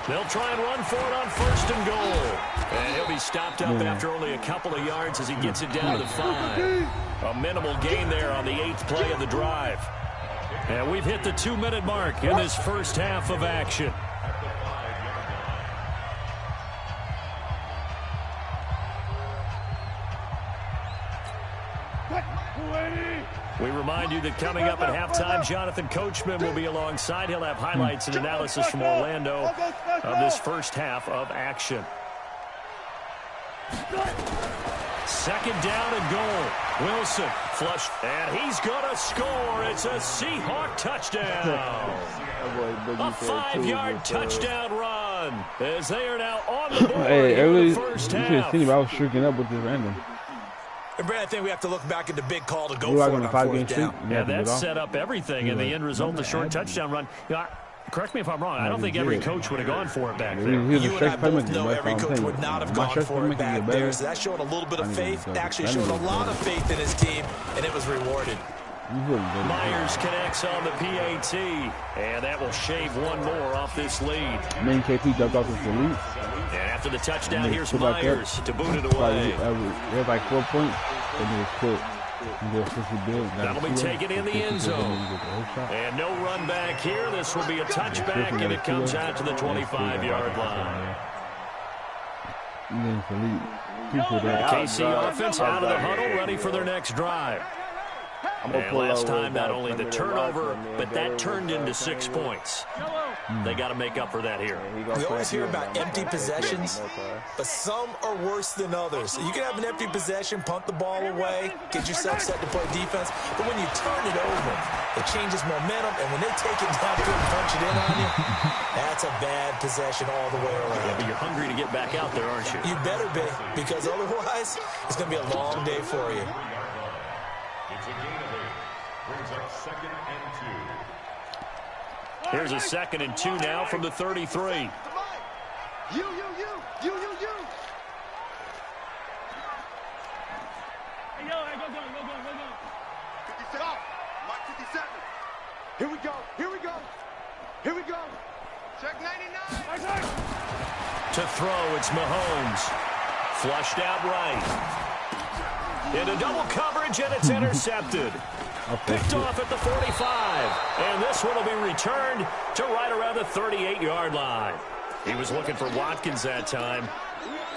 They'll try and run for it on 1st and goal. And he'll be stopped up after only a couple of yards as he gets it down to the 5. A minimal gain there on the 8th play of the drive. And we've hit the 2-minute mark in this first half of action. We remind you that coming up at halftime, Jonathan Coachman will be alongside. He'll have highlights and analysis from Orlando of this first half of action. 2nd down and goal. Wilson flushed, and he's going to score. It's a Seahawk touchdown. A 5-yard touchdown run as they are now on the board in the first half. You should have seen him. I was shrinking up with this random. And Brad, I think we have to look back at the big call to go for it on 4th down. Yeah, that set up everything in the end result, the short touchdown run. Correct me if I'm wrong. I don't think every coach would have gone for it back there. You and I both know every coach would not have gone for it back there. So that showed a little bit of faith. Actually showed a lot of faith in his team, and it was rewarded. Myers connects on the PAT, and that will shave one more off this lead. Main KP ducked off his delete. And after the touchdown, here's Myers to boot it away. They had like 4 points, and they was quit. That'll be taken in the end zone. And no run back here. This will be a touchback, and it comes out to the 25-yard line. KC offense out of the huddle, ready for their next drive. And last time, not only the turnover, but that turned into 6 points. They got to make up for that here. We always hear about empty possessions, but some are worse than others. You can have an empty possession, punt the ball away, get yourself set to play defense, but when you turn it over, it changes momentum, and when they take it down and punch it in on you, that's a bad possession all the way around. Yeah, but you're hungry to get back out there, aren't you? You better be, because otherwise, it's going to be a long day for you. It's a gain of 8. Brings up 2nd and 2. Here's a 2nd and 2 now from the 33. You. Hey, go. 57. Mike 57. Here we go. Check 99. To throw, it's Mahomes. Flushed out right. Into double coverage, and it's intercepted. Picked off at the 45. And this one will be returned to right around the 38-yard line. He was looking for Watkins that time.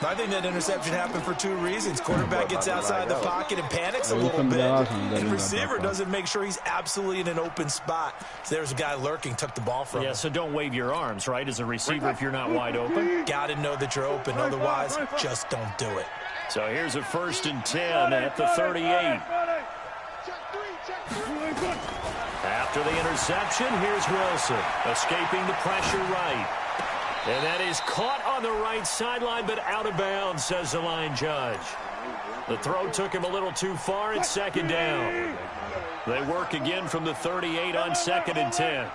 I think that interception happened for 2 reasons. Quarterback gets outside the pocket and panics a little bit. And receiver doesn't make sure he's absolutely in an open spot. So there's a guy lurking, took the ball from him. Yeah, so don't wave your arms, right, as a receiver if you're not wide open. Got to know that you're open. Otherwise, just don't do it. So here's a 1st and 10 at the 38. After the interception, here's Wilson, escaping the pressure right. And that is caught on the right sideline, but out of bounds, says the line judge. The throw took him a little too far. It's 2nd down. They work again from the 38 on 2nd and 10.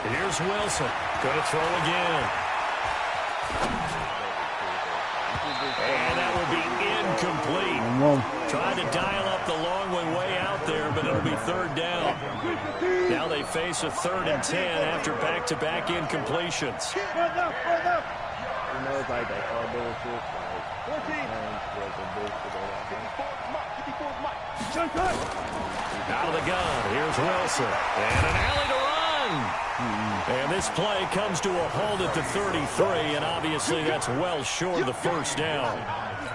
Here's Wilson. Going to throw again. And that will be incomplete. Trying to dial up the long way out there, but it'll be 3rd down. Now they face a 3rd and 10 after back-to-back incompletions. Out of the gun, here's Wilson. And an alley to run. And this play comes to a halt at the 33, and obviously that's well short of the 1st down.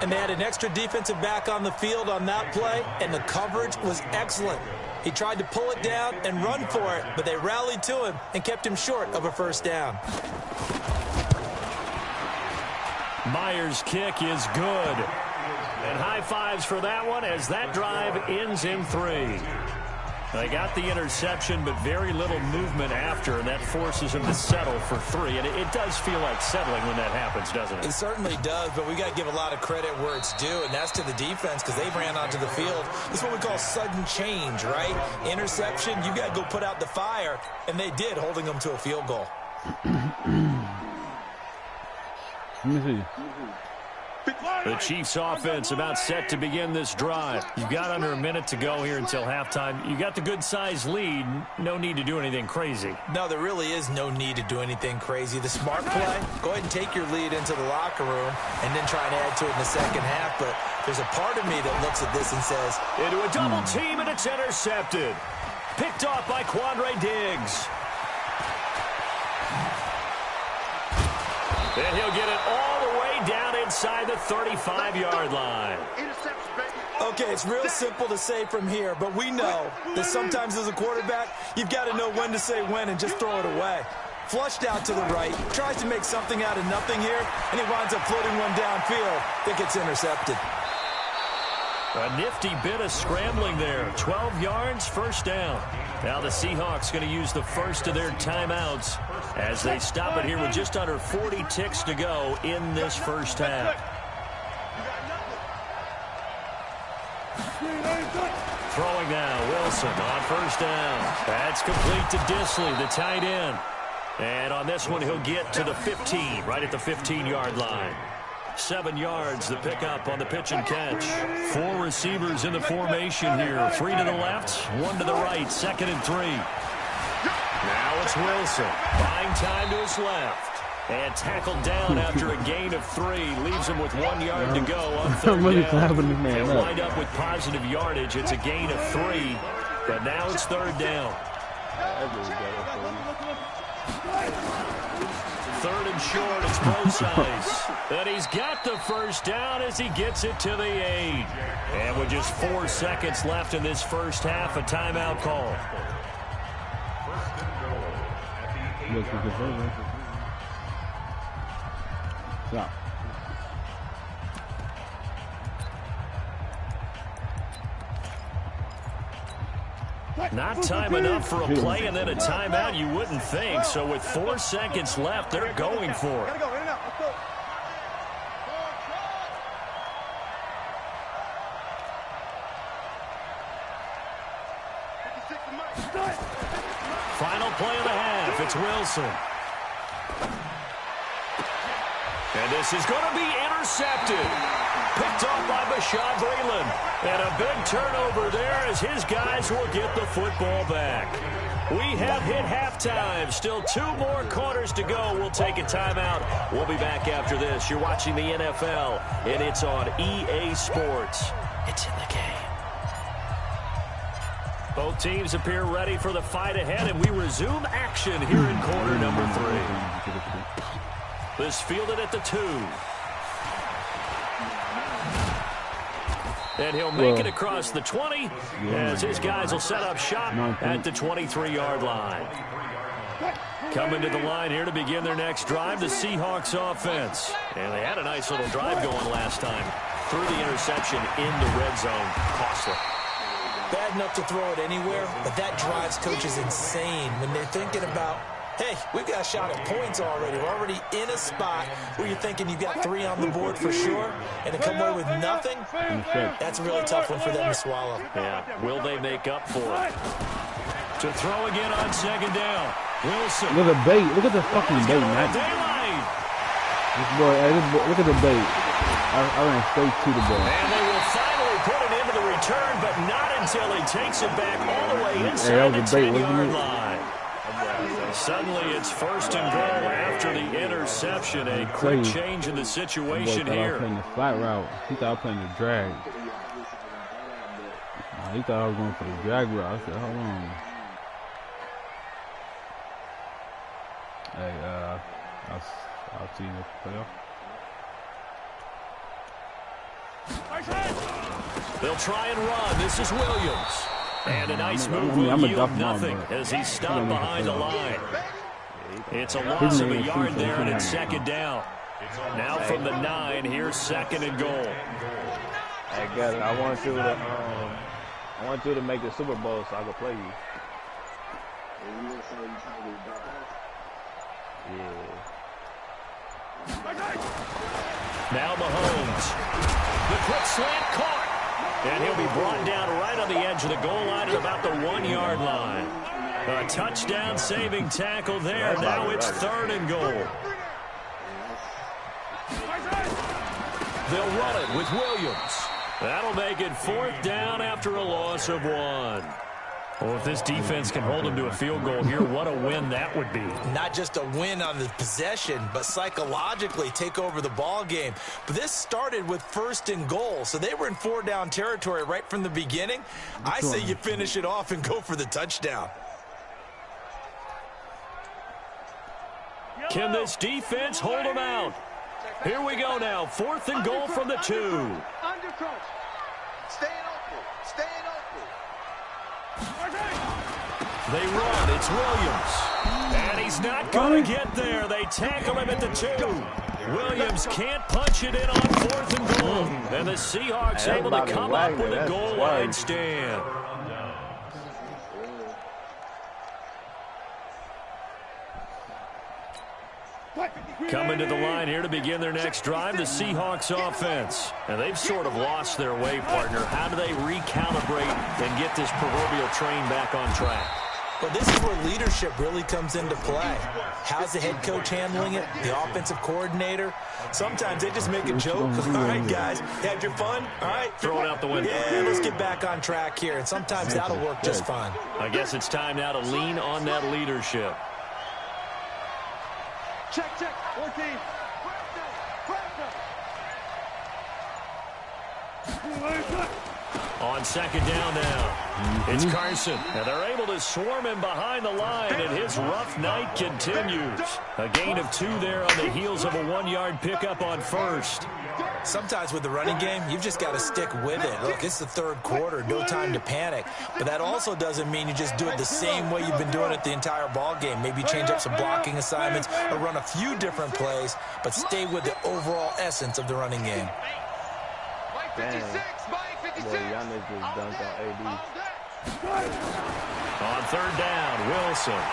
And they had an extra defensive back on the field on that play, and the coverage was excellent. He tried to pull it down and run for it, but they rallied to him and kept him short of a 1st down. Myers' kick is good. And high fives for that one as that drive ends in 3. They got the interception, but very little movement after, and that forces him to settle for 3. And it does feel like settling when that happens, doesn't it? It certainly does, but we got to give a lot of credit where it's due, and that's to the defense because they ran onto the field. This is what we call sudden change, right? Interception, you got to go put out the fire, and they did, holding them to a field goal. Let me see. The Chiefs offense about set to begin this drive. You've got under a minute to go here until halftime. You got the good-sized lead. No need to do anything crazy. No, there really is no need to do anything crazy. The smart play, go ahead and take your lead into the locker room and then try and add to it in the second half. But there's a part of me that looks at this and says, into a double team, and it's intercepted. Picked off by Quandre Diggs. And he'll get it all the way down inside the 35-yard line. Okay, it's real simple to say from here, but we know that sometimes as a quarterback, you've got to know when to say when and just throw it away. Flushed out to the right, tries to make something out of nothing here, and he winds up floating one downfield that gets intercepted. A nifty bit of scrambling there. 12 yards, first down. Now the Seahawks going to use the first of their timeouts as they stop it here with just under 40 ticks to go in this first half. Throwing now, Wilson on first down. That's complete to Disley, the tight end. And on this one, he'll get to the 15, right at the 15-yard line. 7 yards, the pickup on the pitch and catch. 4 receivers in the formation here. 3 to the left, 1 to the right, second and 3. Now it's Wilson, buying time to his left. And tackled down after a gain of 3. Leaves him with 1 yard to go on third down. He'll wind up with positive yardage. It's a gain of 3, but now it's third down. Third and short, it's Brosize. And he's got the first down as he gets it to the 8. And with just 4 seconds left in this first half, a timeout call. Stop. Not time enough for a play and then a timeout, you wouldn't think. So with 4 seconds left, they're going for it. Final play of the half, it's Wilson. And this is going to be intercepted. Picked off by Bashaud Breeland. And a big turnover there as his guys will get the football back. We have hit halftime. Still 2 more quarters to go. We'll take a timeout. We'll be back after this. You're watching the NFL, and it's on EA Sports. It's in the game. Both teams appear ready for the fight ahead, and we resume action here in quarter number 3. This fielded at the 2. And he'll make it across the 20 as his guys will set up shop at the 23-yard line. Coming to the line here to begin their next drive, the Seahawks offense. And they had a nice little drive going last time. Through the interception in the red zone. Costly. Bad enough to throw it anywhere, but that drives coaches insane when they're thinking about, hey, we've got a shot at points already. We're already in a spot where you're thinking you've got 3 on the board for sure, and to come away with nothing, that's a really tough one for them to swallow. Yeah, will they make up for it? To throw again on second down. Wilson. Look at the bait. Look at the fucking bait, man. This boy, look at the bait. I ran straight to the ball. And they will finally put it into the return, but not until he takes it back all the way inside the 10-yard line. Suddenly it's first and goal after the interception. A quick change in the situation here. I was playing the flat route. He thought I was playing the drag. He thought I was going for the drag route. I said, hold on. Hey, I'll see you in the playoff. They'll try and run. This is Williams. And a nice move will yield nothing as he's stopped behind the line. It's a loss of a yard there, and it's second down. Now from the 9, here's second and goal. Hey, guys, I want you to make the Super Bowl so I can play you. Yeah. Now Mahomes. The quick slant caught. And he'll be brought down right on the edge of the goal line at about the 1-yard line. A touchdown saving tackle there. Now it's third and goal. They'll run it with Williams. That'll make it 4th down after a loss of 1. Well, if this defense can hold them to a field goal here, what a win that would be. Not just a win on the possession, but psychologically take over the ball game. But this started with 1st and goal, so they were in 4-down territory right from the beginning. I say you finish it off and go for the touchdown. Can this defense hold them out? Here we go now. 4th and goal from the 2. Undercross. Staying open. Staying open. They run. It's Williams. And he's not going to get there. They tackle him at the 2. Williams can't punch it in on 4th and goal. And the Seahawks able to come up with a goal line stand. Coming to the line here to begin their next drive, the Seahawks offense. And they've sort of lost their way, partner. How do they recalibrate and get this proverbial train back on track? Well, this is where leadership really comes into play. How's the head coach handling it? The offensive coordinator? Sometimes they just make a joke. All right, guys, had your fun? All right. Throw it out the window. Yeah, let's get back on track here. And sometimes that'll work just fine. I guess it's time now to lean on that leadership. Check, check. 14. On 2nd down now, it's Carson. And they're able to swarm him behind the line, and his rough night continues. A gain of 2 there on the heels of a 1-yard pickup on 1st. Sometimes with the running game, you've just got to stick with it. Look, it's the 3rd quarter, no time to panic. But that also doesn't mean you just do it the same way you've been doing it the entire ball game. Maybe change up some blocking assignments or run a few different plays, but stay with the overall essence of the running game. Damn. Boy, y'all niggas just dunked on AD. On 3rd down, Wilson.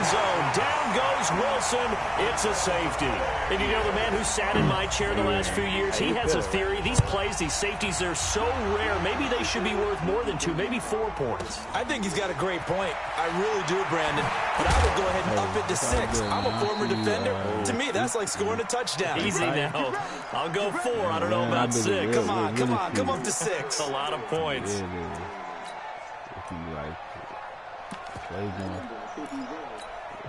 Zone. Down goes Wilson. It's a safety. And you know, the man who sat in my chair the last few years, he has a theory. These plays, these safeties, they're so rare. Maybe they should be worth more than 2, maybe 4 points. I think he's got a great point. I really do, Brandon. But I would go ahead and up it to 6. I'm a former defender. To me, that's like scoring a touchdown. Easy now. I'll go 4. I don't know about 6. Come on. Come up to 6. That's a lot of points.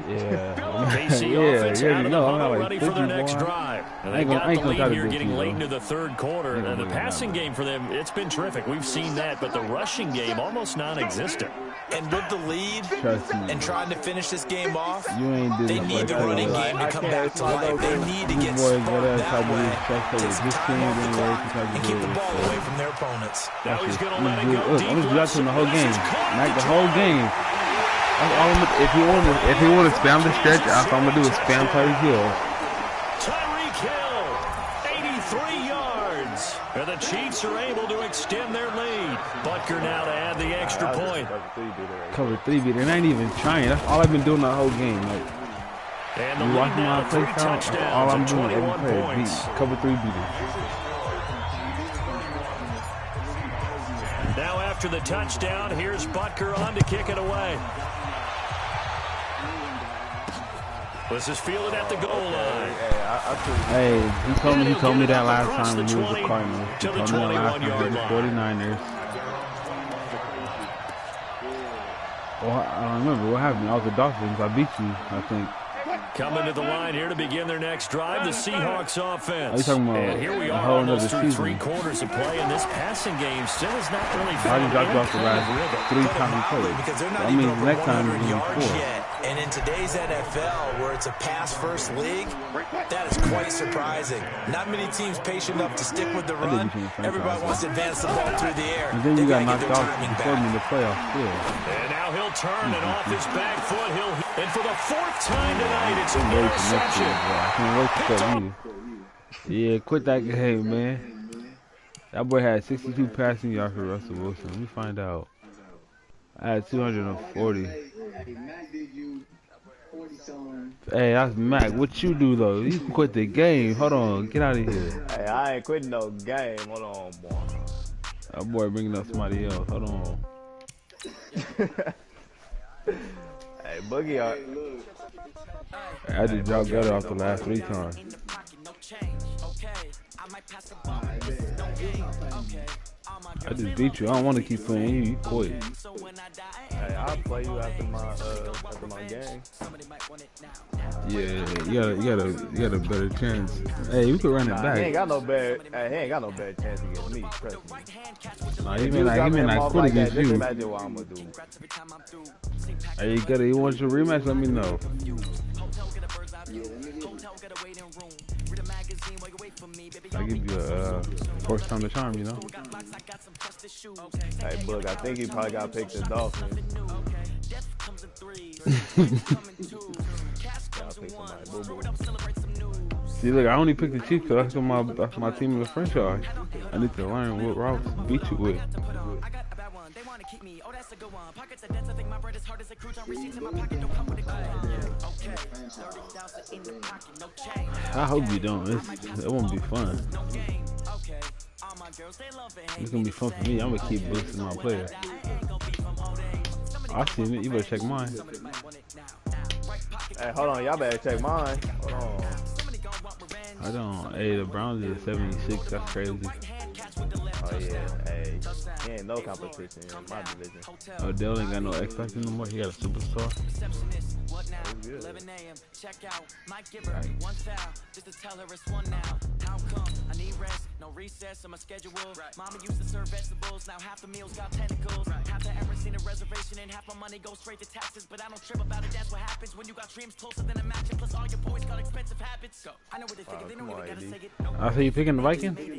Yeah. KC offense out of the huddle, ready for their next drive. And they got the lead here getting late into the 3rd quarter. And the passing game for them, it's been terrific. We've seen that, but the rushing game almost non-existent. And with the lead and trying to finish this game off, they need the like running game to come back to life. They need to get sparked that way. Take some time off the clock and keep the ball away from their opponents. Now he's going to let it go deep. I'm just watching the whole game. Like the whole game. If he want to spam the stretch, all I'm going to do is spam Tyreek Hill. Tyreek Hill, 83 yards. And the Chiefs are able to extend their lead. Butker now to add the extra point. Cover 3 beat. And I ain't even trying. That's all I've been doing the whole game. Like, and the you watching my play touchdowns, all I'm doing every 21 play points. is beat. Cover 3 beating. Now after the touchdown, here's Butker on to kick it away. This is fielded at the goal line. Hey, he told me that last time when he was a Cardinal. He told me that last time he was 49ers. Well, I don't remember what happened. I was the Dolphins. I beat you, I think. Coming to the line here to begin their next drive, the Seahawks offense. Are you talking about and here we are almost through 3 quarters of play, and this passing game still is not really I just dropped off the last 3 times he played. Because they're not That even means over next time 100 he's yards going yet. And in today's NFL, where it's a pass-first league, that is quite surprising. Not many teams patient enough to stick with the run. Everybody wants to advance the ball through the air. And then you got knocked off before in the playoffs still. And now he'll turn and off his back foot. And for the 4th time tonight, it's an I interception. can't wait to cut you. Yeah, quit that game, man. That boy had 62 passing yards for Russell Wilson. Let me find out. I had 240. Hey, that's Mac. What you do though? You quit the game. Hold on, get out of here. Hey, I ain't quitting no game. Hold on, boy. That boy bringing up somebody else. Hold on. Hey, Boogie, I just dropped Gutter off the last 3 times. I just beat you. I don't want to keep playing you. You quit. Hey, I'll play you after my game. Yeah, you got a better chance. Hey, we could run it back. He ain't got no bad chance against me. Trust me. Nah, he may not quit against you. Imagine what I'm gonna do. Hey, you want your rematch? Let me know. I give you a first time to charm, you know. Hey, Book, I think you probably got to pick the Dolphins. See, look, I only picked the Chiefs because that's my team in the franchise. I need to learn what routes to beat you with. I hope you don't. It won't be fun. It's gonna be fun for me. I'm gonna keep boosting my player. I seen it. You better check mine. Hey, hold on. Y'all better check mine. Hold on. I don't. Hey, the Browns is 76. That's crazy. Oh yeah. Hey, he ain't no competition in my division. Odell ain't got no X Factor no more. He got a superstar. Check out Mike Giver, one foul, just to tell her it's one now. How come I need rest, no recess on my schedule? Mama used to serve vegetables, now half the meals got tentacles. Half the ever seen a reservation and half my money goes straight to taxes. But I don't trip about it, that's what happens when you got dreams closer than a match. And plus all your boys got expensive habits. I know what they think, they don't even gotta say it. I see you picking the Vikings? Let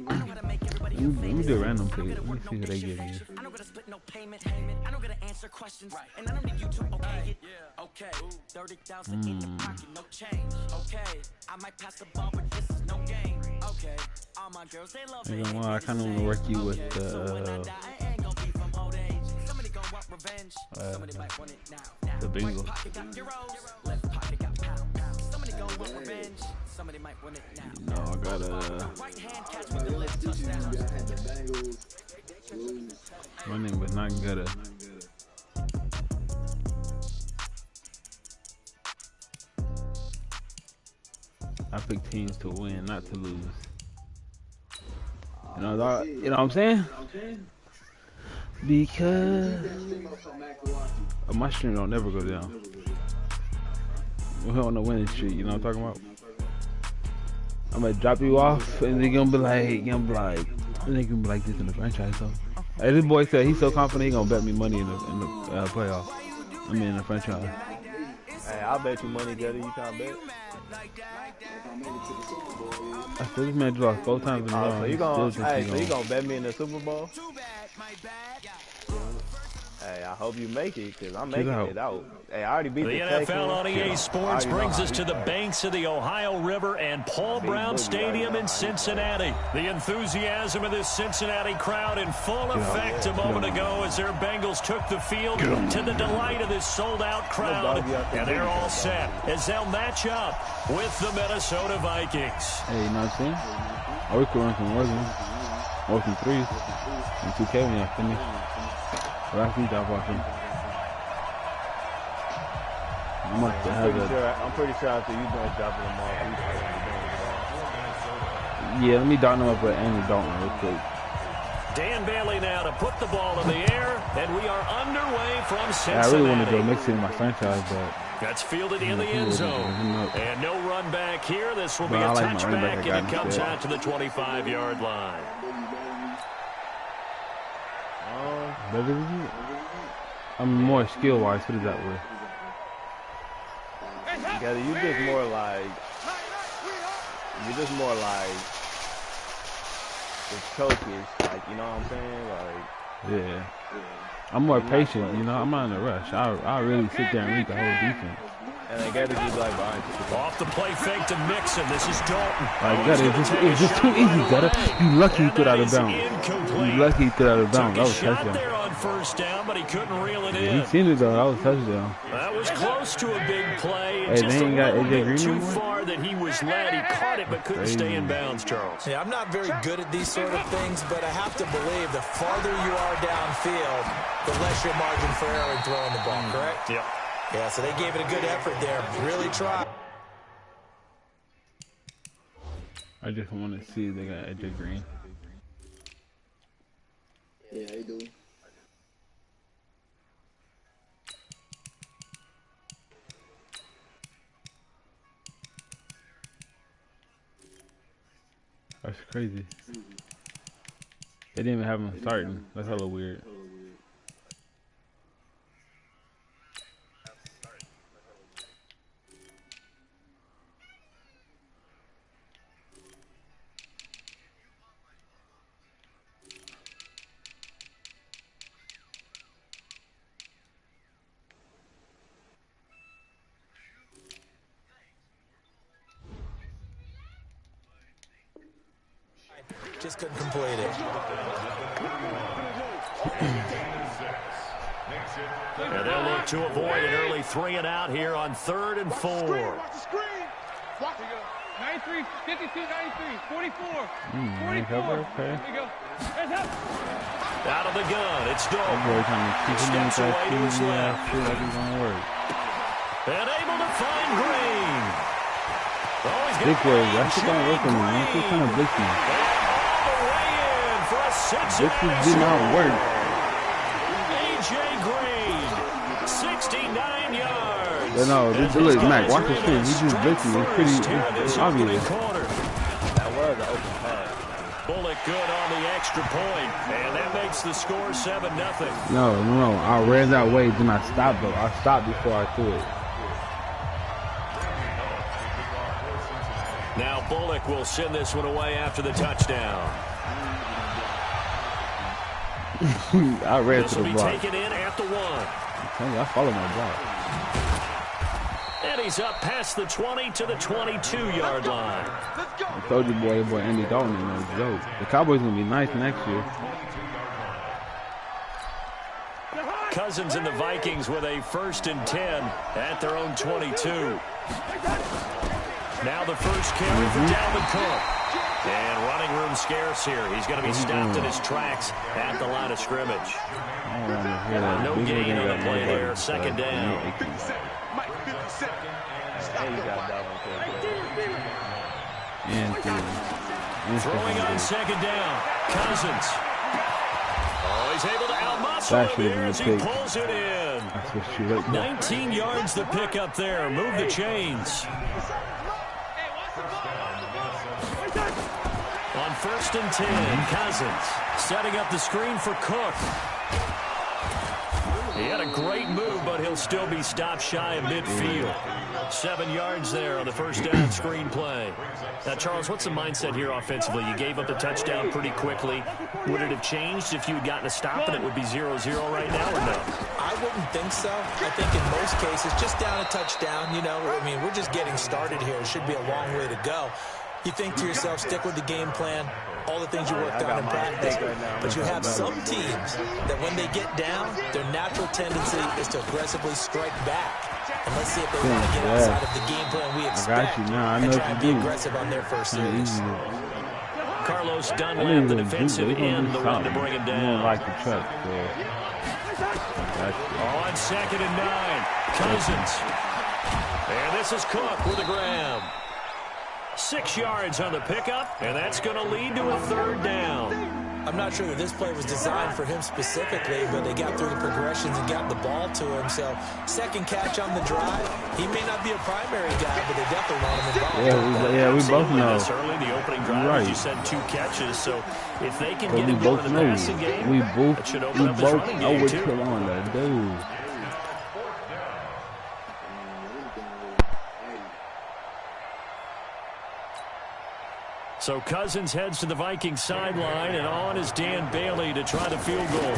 me do a random pick. Let me see who they give you. I don't gotta split no payment. I don't gotta answer questions. And I don't need you to okay it. Okay, 30,000 in the pocket, no change. Okay, I might pass the ball, but this is no game. Okay, all my girls, they love it. Well, I kind of want to work you with the Bengals. Left pocket got pound. Somebody go want revenge. Somebody might want it now. No, I gotta. Right hand catch with the left touchdown. My name was not Gutter. I pick teams to win, not to lose. You know what I'm saying? Because my stream don't never go down. We're on the winning streak, you know what I'm talking about? I'm gonna drop you off, and they're gonna be like, this in the franchise. So, hey, this boy said he's so confident he gonna bet me money in the playoff. I mean, in the franchise. Hey, I'll bet you money, Gutter. You can't bet. I said this man lost 4 times in a row. So you gonna bet me in the Super Bowl? Hey, I hope you make it, because I'm making it out. Hey, I already beat the NFL on EA Sports brings us to the banks of the Ohio River and Paul Brown Stadium in Cincinnati. The enthusiasm of this Cincinnati crowd in full effect a moment ago as their Bengals took the field to the delight of this sold-out crowd. And they're all set as they'll match up with the Minnesota Vikings. Hey, you know what I'm saying? Or we could run some more than threes. And 2K when y'all finish. I'm pretty sure after you done dropping them off, yeah, let me dot them up with Andy Dalton real quick. Dan Bailey now to put the ball in the air, and we are underway from Cincinnati. Yeah, I really want to go mix it in my franchise, but that's fielded in the end zone. And no run back here. This will be a touchback, and it comes out to the 25-yard line. I'm more skill-wise, put it that way. Together, you're just more like the coaches, like, you know what I'm saying? Like, yeah. I'm more patient, you know. I'm not in a rush. I really sit there and read the whole defense. And they got to be like behind you. Off the play fake to Mixon. This is Dalton. It's just too easy, Gutter. You lucky he threw it out of bounds. You lucky he threw it out of bounds. That was touchdown. There on first down, but he couldn't reel it in. He seen it though. That was touchdown. That was close to a big play. Hey, just they ain't got AJ Green too anymore? far that he was led. He caught it but couldn't stay in bounds, Charles. Yeah, I'm not very good at these sort of things, but I have to believe the farther you are downfield, the less your margin for error in throwing the ball, correct? Yep. Yeah, so they gave it a good effort there. Really tried. I just want to see if they got AJ Green. Yeah, they do. That's crazy. They didn't even have him starting. That's hella weird. Just couldn't complete it. And they'll look to avoid an early 3 and out here on 3rd and 4. 93, 52, 93, 44, 44. Okay. There you go. Hands up. Out of the gun, it's That Dalton. boy trying to keep him in Steps away that to his team. left. I feel like it's gonna work. And able to find Green. Oh, he's got Big boy, Green. that shit don't work for me. I'm still trying to blitz me. And all the way in for a 6 Blitzes do not work. AJ Green, 69 yards. But no, look, Mac, watch this thing. He just blitzing. It's pretty it's obvious. That was an open pass. Bullock good on the extra point, and that makes the score 7-0. No. I ran that way, then I stopped though. I stopped before I threw it. Now Bullock will send this one away after the touchdown. I ran This to will the be block. taken in at the 1. I follow my block. And he's up past the 20 to the 22-yard line. I told you, boy Andy Dalton ain't no joke. The Cowboys gonna be nice next year. Cousins and the Vikings with a 1st and 10 at their own 22. Now the first carry for Dalvin Cook. And running room scarce here. He's going to be stopped in his tracks at the line of scrimmage. I don't want to hear that. No Big boy gain ain't on got the play nobody, there. 2nd but down. he 50 Cent. Mike 50 Cent. And you got Dalvin Cook. And two. Throwing on 2nd down. Cousins. Oh, he's able to outmuscle That him should have here been a as he pick. pulls it in. That's what she looked like. 19 yards to pick up there. Move the chains. On 1st and 10, Cousins setting up the screen for Cook. He had a great move, but he'll still be stopped shy of midfield. 7 yards there on the first down screen play. Now, Charles, what's the mindset here offensively? You gave up the touchdown pretty quickly. Would it have changed if you had gotten a stop and it would be 0-0 right now, or no? I wouldn't think so. I think in most cases, just down a touchdown, you know, I mean, we're just getting started here. It should be a long way to go. You think to yourself, stick with the game plan, all the things you worked on in practice. But you have some teams that when they get down, their natural tendency is to aggressively strike back. And let's see if they want to get outside of the game plan we expect you now. I know and what try you to be do. aggressive on their first Kinda series. easy. Carlos I Dunlap, didn't the even defensive do end, the one to bring him I don't down. like the truck, so. On 2nd and 9, Cousins. And this is Cook with a grab. 6 yards on the pickup, and that's going to lead to a 3rd down. I'm not sure that this play was designed for him specifically, but they got through the progressions and got the ball to him. So, second catch on the drive. He may not be a primary guy, but they definitely want him involved. We both know. This early, the opening drive, Right. as you said, 2 catches. So, if they can But get we him going both in the know. passing game, We that should open up his running know game, what too. you're on to do. So Cousins heads to the Vikings sideline, and on is Dan Bailey to try the field goal.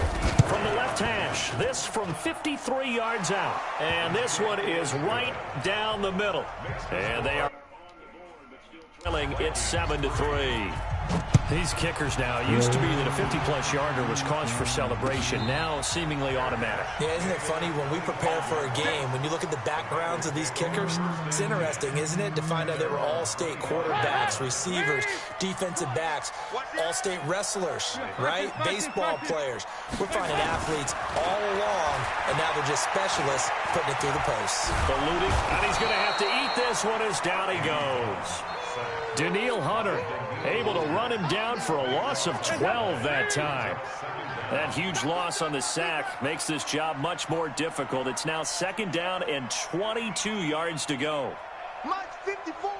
From the left hash, this from 53 yards out. And this one is right down the middle. And they are trailing. It's 7-3. These kickers now, it used to be that a 50-plus yarder was cause for celebration. Now seemingly automatic. Yeah, isn't it funny when we prepare for a game, when you look at the backgrounds of these kickers, it's interesting, isn't it, to find out they were all-state quarterbacks, receivers, defensive backs, all-state wrestlers, right? Baseball players. We're finding athletes all along, and now they're just specialists putting it through the posts. Ballooning, and he's going to have to eat this one as down he goes. Danielle Hunter able to run him down for a loss of 12 that time. That huge loss on the sack makes this job much more difficult. It's now 2nd down and 22 yards to go. Mike's 54.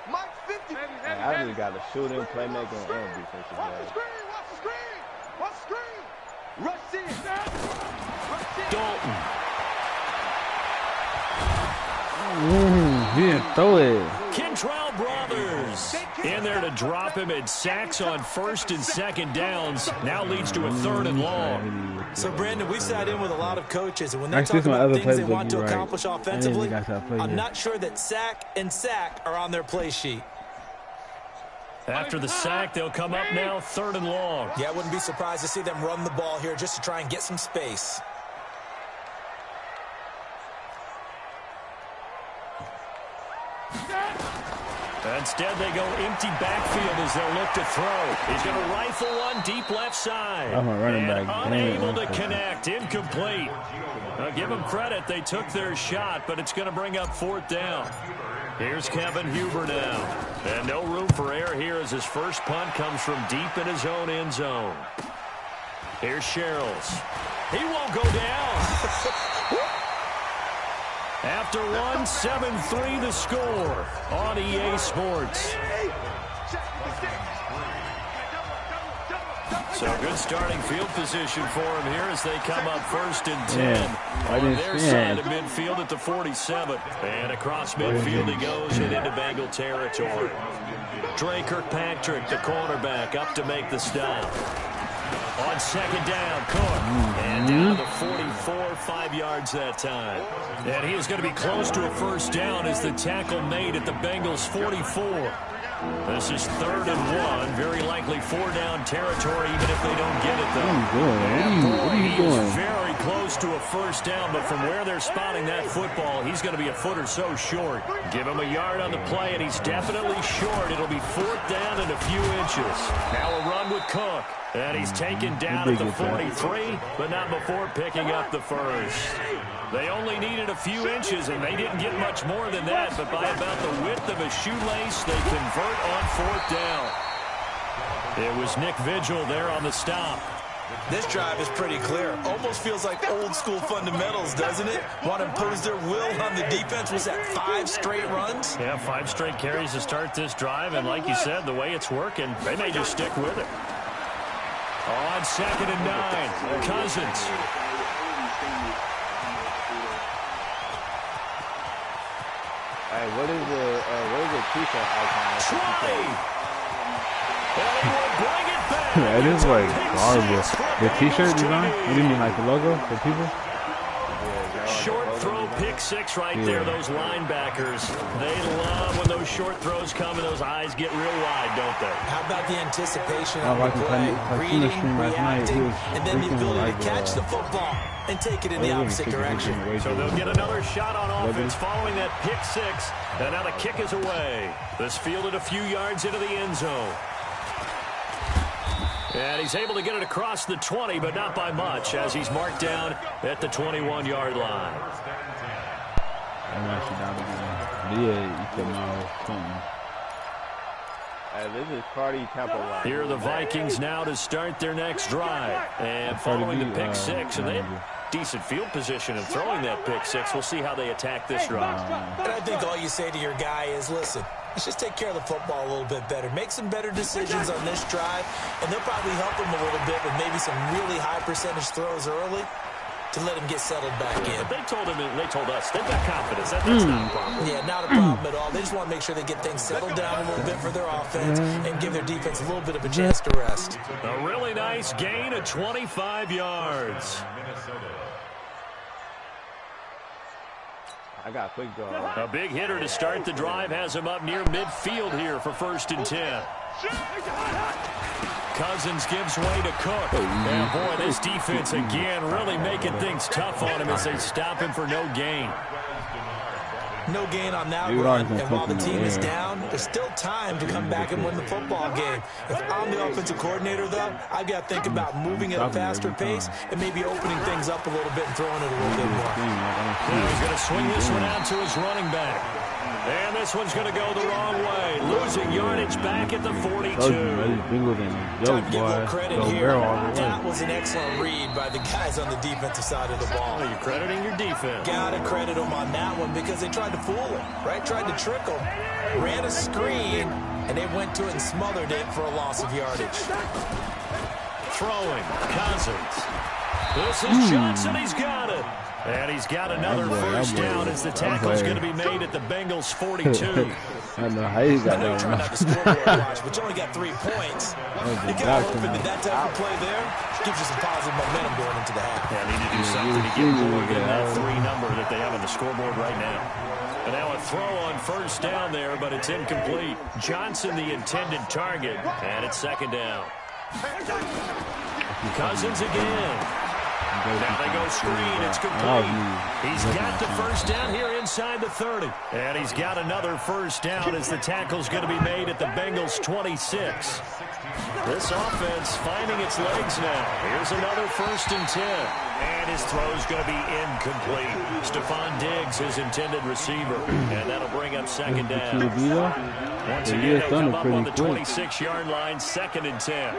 Mike's 54. Hey, I really got a shooting, playmaking, and defensive Watch the guy. screen. Watch the screen. Watch the screen. Rush in. Rush in. Dalton. He didn't throw it. Kentrell Brothers in there to drop him, and sacks on 1st and 2nd downs now leads to a 3rd and long. So, Brandon, we've sat in with a lot of coaches, and when they Actually, talk my about other things they plays, want to you're right. accomplish I offensively, didn't think I played I'm yet. not sure that sack and sack are on their play sheet. After the sack, they'll come up now 3rd and long. Yeah, I wouldn't be surprised to see them run the ball here just to try and get some space. Instead, they go empty backfield as they'll look to throw. He's going to rifle one deep left side. I'm a running and back. unable to connect. Incomplete. Now, give them credit. They took their shot, but it's going to bring up 4th down. Here's Kevin Huber now. And no room for error here as his first punt comes from deep in his own end zone. Here's Sherrills. He won't go down. After one, 7-3 the score on EA Sports. So good starting field position for him here as they come up 1st and 10 on their side of midfield at the 47. And across midfield he goes and into Bengal territory. Dre Kirkpatrick, the cornerback, up to make the stop. On 2nd down, Cook. And down to the 44, 5 yards that time. And he is going to be close to a 1st down as the tackle made at the Bengals' 44. This is 3rd and 1. Very likely 4-down territory, even if they don't get it, though. What are you doing? He's very close to a 1st down, but from where they're spotting that football, he's going to be a foot or so short. Give him a yard on the play, and he's definitely short. It'll be 4th down and a few inches. Now a run with Cook. And he's taken down at the 43, but not before picking up the 1st. They only needed a few inches, and they didn't get much more than that, but by about the width of a shoelace, they convert on 4th down. It was Nick Vigil there on the stop. This drive is pretty clear. Almost feels like old school fundamentals, doesn't it? Want to impose their will on the defense. Was that 5 straight runs? Yeah, 5 straight carries to start this drive, and like you said, the way it's working, they may just stick with it. On 2nd and 9, Cousins. Hey, what is the T-shirt icon? Try! And he will bring it back. That is like Pick garbage. six for The T-shirt Bengals design? to What do you mean, like the logo for people? Short throw, pick 6 right there. Those linebackers, they love when those short throws come and those eyes get real wide, don't they? How about the anticipation I of was the watching play, Cartoon reading, stream last night. He reacting, was and then the freaking ability like to catch the football and take it in the opposite direction. So they'll get another shot on offense following that pick 6. And now the kick is away. This fielded a few yards into the end zone. And he's able to get it across the 20, but not by much, as he's marked down at the 21-yard line. This is Cardi Temple. Here are the Vikings now to start their next drive. And following the pick 6, and they have decent field position and throwing that pick 6. We'll see how they attack this drive. And I think all you say to your guy is, listen, let's just take care of the football a little bit better. Make some better decisions on this drive, and they'll probably help him a little bit with maybe some really high percentage throws early to let him get settled back in. But they told him, and they told us, they've got confidence. That's not a problem. Yeah, not a problem at all. They just want to make sure they get things settled down a little bit for their offense and give their defense a little bit of a chance to rest. A really nice gain of 25 yards. I got a quick draw. A big hitter to start the drive has him up near midfield here for 1st and 10. Cousins gives way to Cook. And boy, this defense again really making things tough on him as they stop him for no gain. No gain on that run, and while the team is down, there's still time to come back and win the football game. If I'm the offensive coordinator, though, I've got to think about moving at a faster pace and maybe opening things up a little bit and throwing it a little bit more. He's going to swing this one out to his running back. And this one's going to go the wrong way. Losing yardage back at the 42. Time to give a little credit here. That was an excellent read by the guys on the defensive side of the ball. You're crediting your defense. Got to credit them on that one because they tried to fool him, right? Tried to trick him. Ran a screen, and they went to it and smothered it for a loss of yardage. Throwing. Cousins. This is Johnson. He's got it. And he's got another first down as the tackle's going to be made at the Bengals' 42. I know how you got that one. Not the scoreboard watch, but you only got 3 points. You got to hoping that type of play there gives you some positive momentum going into the half. Yeah, need to do something to get more than that 3 number that they have on the scoreboard right now. And now a throw on first down there, but it's incomplete. Johnson the intended target, and it's second down. Cousins again. Now they go screen. It's complete. He's got the first down here inside the 30. And he's got another first down as the tackle's going to be made at the Bengals' 26. This offense finding its legs now. Here's another 1st and 10. And his throw's going to be incomplete. Stephon Diggs, his intended receiver. And that'll bring up second down. Once again, they'll come up on the 26-yard line, 2nd and 10.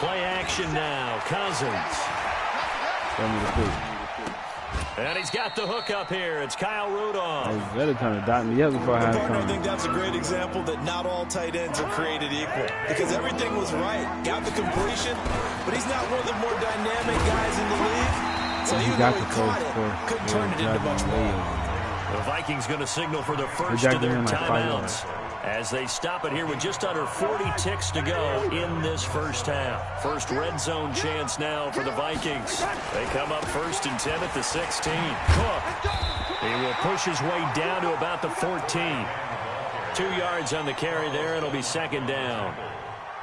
Play action now. Cousins. And he's got the hook up here. It's Kyle Rudolph. Better kind of dot me up before I have I think that's a great example that not all tight ends are created equal. Because everything was right. Got the completion, but he's not one of the more dynamic guys in the league. So even though he caught it, couldn't turn it into much more. The Vikings going to signal for the first of their timeouts as they stop it here with just under 40 ticks to go in this first half. First red zone chance now for the Vikings. They come up 1st and 10 at the 16. Cook. He will push his way down to about the 14. 2 yards on the carry there. It'll be second down.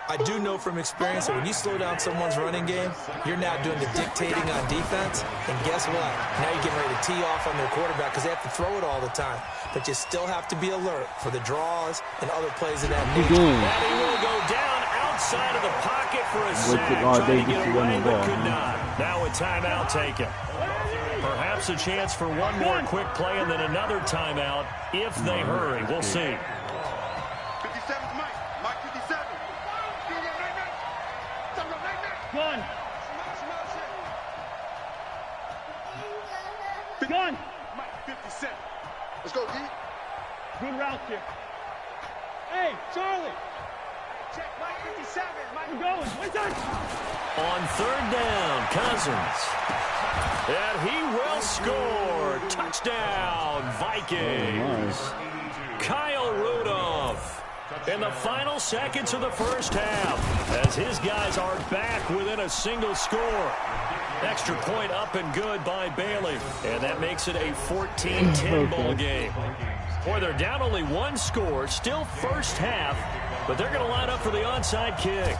I do know from experience that when you slow down someone's running game, you're now doing the dictating on defense. And guess what? Now you're getting ready to tee off on their quarterback because they have to throw it all the time. But you still have to be alert for the draws and other plays of that nature. And he will go down outside of the pocket for a sack. Trying to get away, but could not. Now a timeout taken. Perhaps a chance for one more quick play and then another timeout if they hurry. We'll see. 57's Mike. Mike 57. Gun. Gun. Mike 57. Let's go, D. Good route here. Hey, Charlie. Check Mike 57. Mike, we're going. What's that? On 3rd down, Cousins. And he will score. Touchdown, Vikings. Kyle Rudolph in the final seconds of the first half as his guys are back within a single score. Extra point up and good by Bailey. And that makes it a 14-10 ball game. Boy, they're down only 1 score, still first half, but they're going to line up for the onside kick.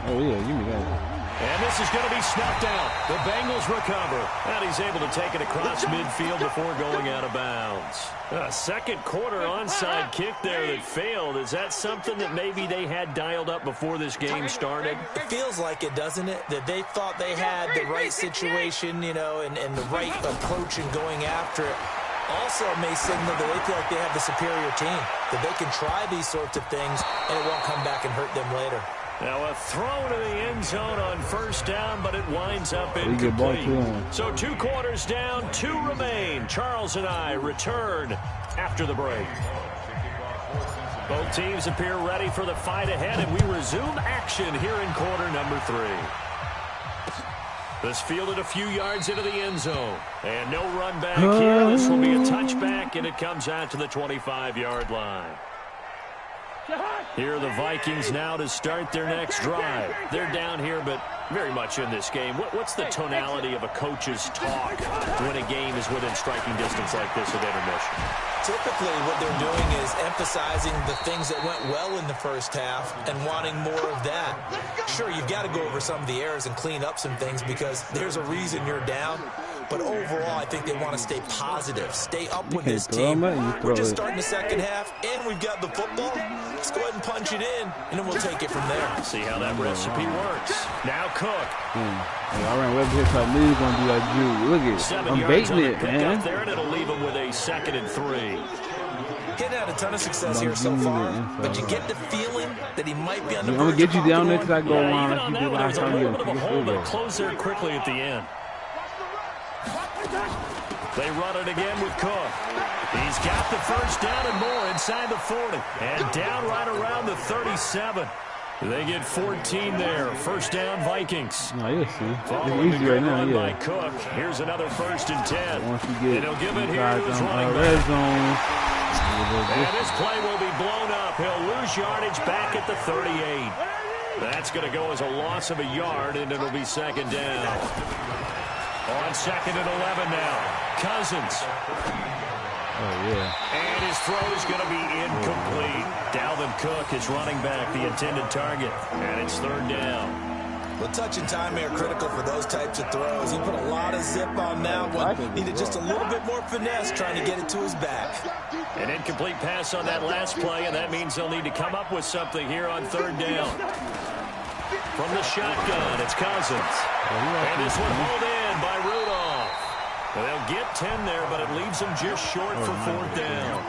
Oh, yeah, give me that. And this is going to be snuffed out. The Bengals recover. And he's able to take it across midfield before going out of bounds. A second quarter onside kick there that failed. Is that something that maybe they had dialed up before this game started? It feels like it, doesn't it? That they thought they had the right situation, you know, and the right approach in going after it. Also may signal that they feel like they have the superior team, that they can try these sorts of things and it won't come back and hurt them later. Now a throw to the end zone on first down, but it winds up incomplete. So 2 quarters down, 2 remain. Charles and I return after the break. Both teams appear ready for the fight ahead, and we resume action here in quarter number 3. This fielded a few yards into the end zone. And no run back here. This will be a touchback, and it comes out to the 25-yard line. Here are the Vikings now to start their next drive. They're down here, but very much in this game. What's the tonality of a coach's talk when a game is within striking distance like this at intermission? Typically, what they're doing is emphasizing the things that went well in the first half and wanting more of that. Sure, you've got to go over some of the errors and clean up some things because there's a reason you're down. But overall, I think they want to stay positive, stay up with this throw team. them, you throw We're just it. starting the second half, and we've got the football. Let's go ahead and punch it in, and then we'll take it from there. See how that recipe works. Now Cook. Hey, all right, Webb hits like me, he's gonna do like you. Look at it. 7 I'm yards baiting on the it, pickup man. there, and it'll leave him with a 2nd and 3. Getting had a ton of success here so far, but you get the feeling that he might be on the I'm gonna verge get of you down there popping till I one. go Yeah, around even like on you that did one, last there's a time. little You bit of a get hole, through but closed there quickly at the end. They run it again with Cook. He's got the first down and more inside the 40. And down right around the 37. They get 14 there. First down, Vikings. No, you'll see. Following It's the easy right good now, run by yeah. Cook. Here's another 1st and 10. Once you get And he'll give it here inside to his them running red back. zones, And this play will be blown up. He'll lose yardage back at the 38. That's going to go as a loss of a yard, and it'll be 2nd down. On 2nd and 11 now. Cousins. oh yeah. And his throw is going to be incomplete. Dalvin Cook is running back, the intended target. And it's 3rd down. Well, touch and time are critical for those types of throws. He put a lot of zip on that one. Needed just a little bit more finesse trying to get it to his back. An incomplete pass on that last play, and that means they'll need to come up with something here on 3rd down. From the shotgun, it's Cousins. And this one hauled in by Rudolph. They'll get 10 there, but it leaves them just short for 4th down.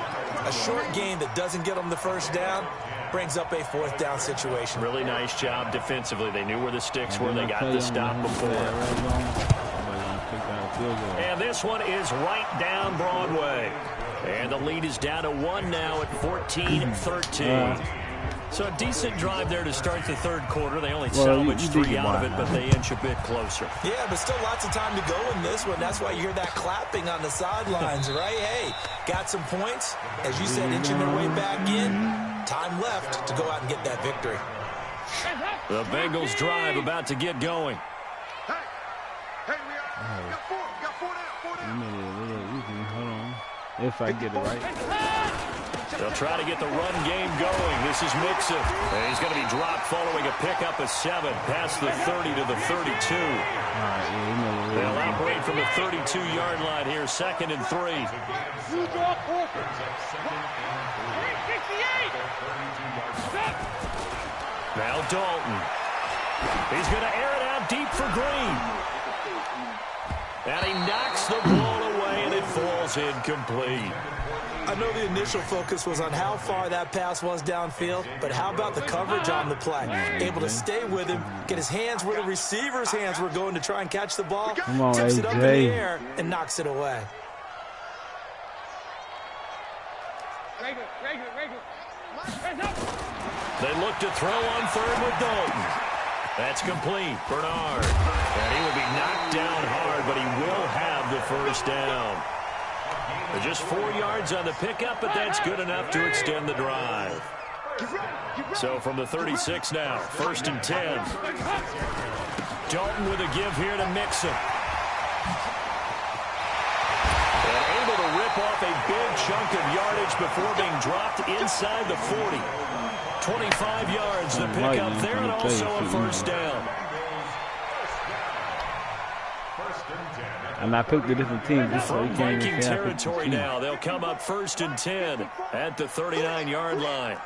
A short gain that doesn't get them the first down brings up a 4th down situation. Really nice job defensively. They knew where the sticks were. They got the stop before. And this one is right down Broadway. And the lead is down to 1 now at 14-13. So a decent drive there to start the 3rd quarter. They only salvaged 3 out of it, but they inch a bit closer. Yeah, but still lots of time to go in this one. That's why you hear that clapping on the sidelines, right? Hey, got some points. As you said, inching their way back in. Time left to go out and get that victory. The Bengals drive about to get going. Hey, we got 4 down. Hold on. If I get it right. They'll try to get the run game going. This is Mixon. And he's going to be dropped following a pickup of 7 past the 30 to the 32. They'll operate from the 32-yard line here, 2nd and 3. Now Dalton. He's going to air it out deep for Green. And he knocks the ball away, and it falls incomplete. I know the initial focus was on how far that pass was downfield, but how about the coverage on the play? Able to stay with him, get his hands where the receiver's hands were going to try and catch the ball, tips it up in the air, and knocks it away. They look to throw on 3rd with Dalton. That's complete. Bernard. And he will be knocked down hard, but he will have the first down. Just 4 yards on the pickup, but that's good enough to extend the drive. So from the 36 now, 1st and 10. Dalton with a give here to Mixon. And able to rip off a big chunk of yardage before being dropped inside the 40. 25 yards the pickup there, and also a first down. And I picked a different team just so From you can't Viking even say I picked the territory team. now, they'll come up 1st and 10 at the 39-yard line.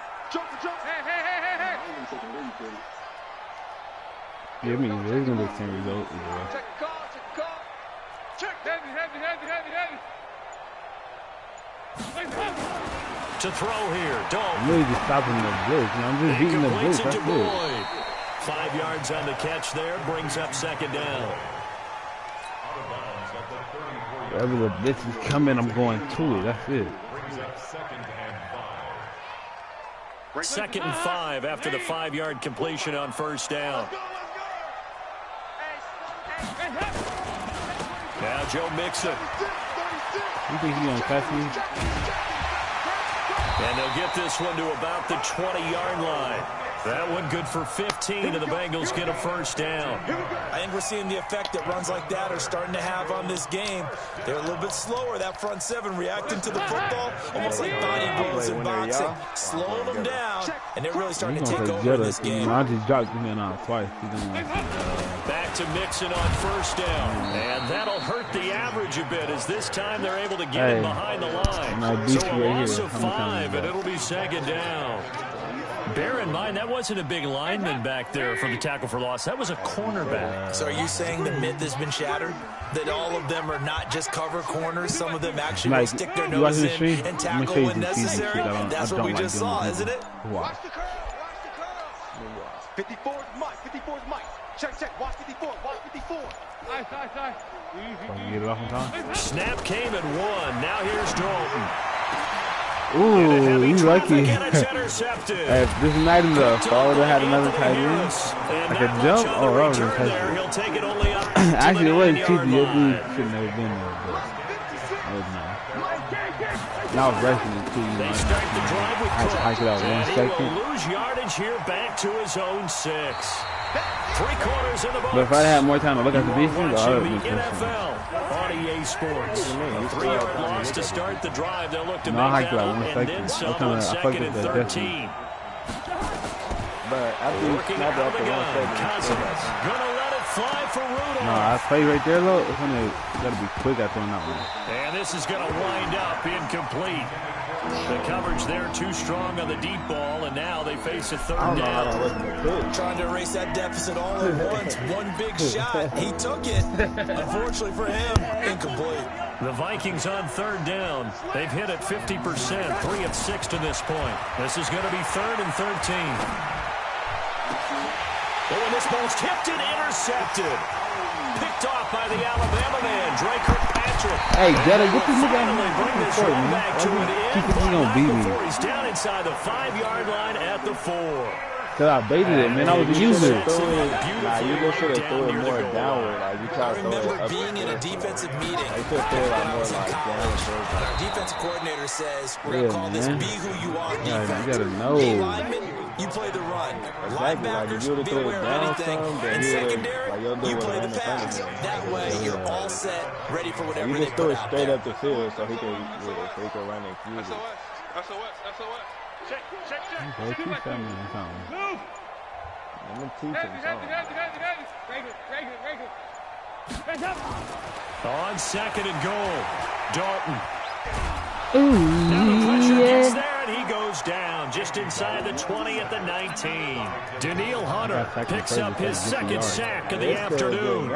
Yeah, I mean, there's gonna be the same result either way. Check the call. Check. Heavy. To throw here, Dalton. I'm really just stopping the blitz. You know, I'm just beating the blitz. Completes it That's to it. Boyd. 5 yards on the catch there, brings up 2nd down. Wherever the blitz is coming, I'm going to it. That's it. 2nd and 5 after the 5-yard completion on 1st down. Now Joe Mixon. You think he's gonna catch me? And they'll get this one to about the 20-yard line. That one good for 15, and the Bengals get a first down. I think we're seeing the effect that runs like that are starting to have on this game. They're a little bit slower, that front 7, reacting to the football, almost like body blows in boxing, slowing them down, and they're really starting to take over in this game. I just dropped him in twice. Back to Mixon on first down. And that'll hurt the average a bit as this time they're able to get him behind the line. So a loss of 5, and it'll be second down. Bear in mind, that wasn't a big lineman back there for the tackle for loss. That was a cornerback. So are you saying the myth has been shattered? That all of them are not just cover corners? Some of them actually will stick their nose in and tackle when necessary? That's what we just saw, isn't it? Watch the curl. Watch the curl. 54 is Mike. 54 is Mike. Check. Watch 54. Watch 54. Nice. Get it off in time. Snap came at 1. Now here's Dalton. Ooh, he's lucky. Hey, this night is up. I would have had another tight end. I could jump. Oh, that was a touchdown. Actually, it wasn't cheesy. Your dude shouldn't have been there, but that was nice. Now I was rushing it too. They start the drive with I had to hike it out 1 second. He will lose yardage here back to his own 6. 3/4 in the box. But if I had more time to look at the defense, I would have been NFL on EA Sports. A 3-yard loss to start the drive. They'll look to make I that one and then some on 2nd and 13. But after you snap it up to 1 second, Cousins gonna let it fly for Rudolph. No, I play right there, though. It's gonna gotta be quick at throwing that one. And this is gonna wind up incomplete. The coverage there too strong on the deep ball, and now they face a 3rd down. Trying to erase that deficit all at once. One big shot. He took it. Unfortunately for him, incomplete. The Vikings on 3rd down. They've hit it 50%, 3 of 6 to this point. This is going to be 3rd and 13. Oh, and this ball's tipped and intercepted. Picked off by the Alabama man, Dre Kirkpatrick. Hey, Jetta, get this nigga out of Bring this here, one man. back to an end. He's gonna beat me. He's down inside the 5-yard line at the 4. Cause I baited it, man. I was a user. Nah, you just should have threw it more downward. Like, you try to throw it remember up. being in a defensive meeting. You could throw it more like downward. And our defensive coordinator says, we're going to call this be who you are defense. You gotta know. D-lineman, you play the run. Linebackers, be aware of anything. And secondary, you play the pass. That way, you're all set, ready for whatever they You just threw put it out straight there. up the field so he could run and fuse it. Check. Okay, keep telling me something. Move. I'm going to teach him something. Hands up. On 2nd and goal, Dalton. Now the pressure gets there, and he goes down just inside the 20 at the 19. Daniil Hunter picks up his 2nd sack of the afternoon.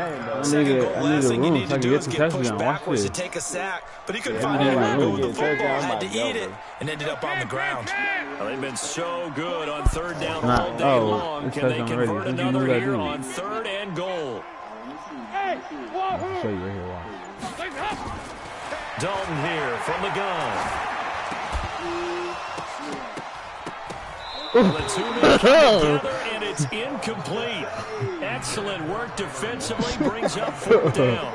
Second goal, last thing you need to do is get touchdown. pushed Watch backwards to this. take a sack. But he couldn't find anywhere to go with the football, had to eat it, and ended up on the ground. Well, they've been so good on 3rd down all day Oh, long. it's Can they touchdown already. convert What you another knew that here dude? on 3rd and goal? Hey, I'll show you right here. Watch. Dalton here from the gun. Well, the two men come together, and it's incomplete. Excellent work defensively, brings up 4th down.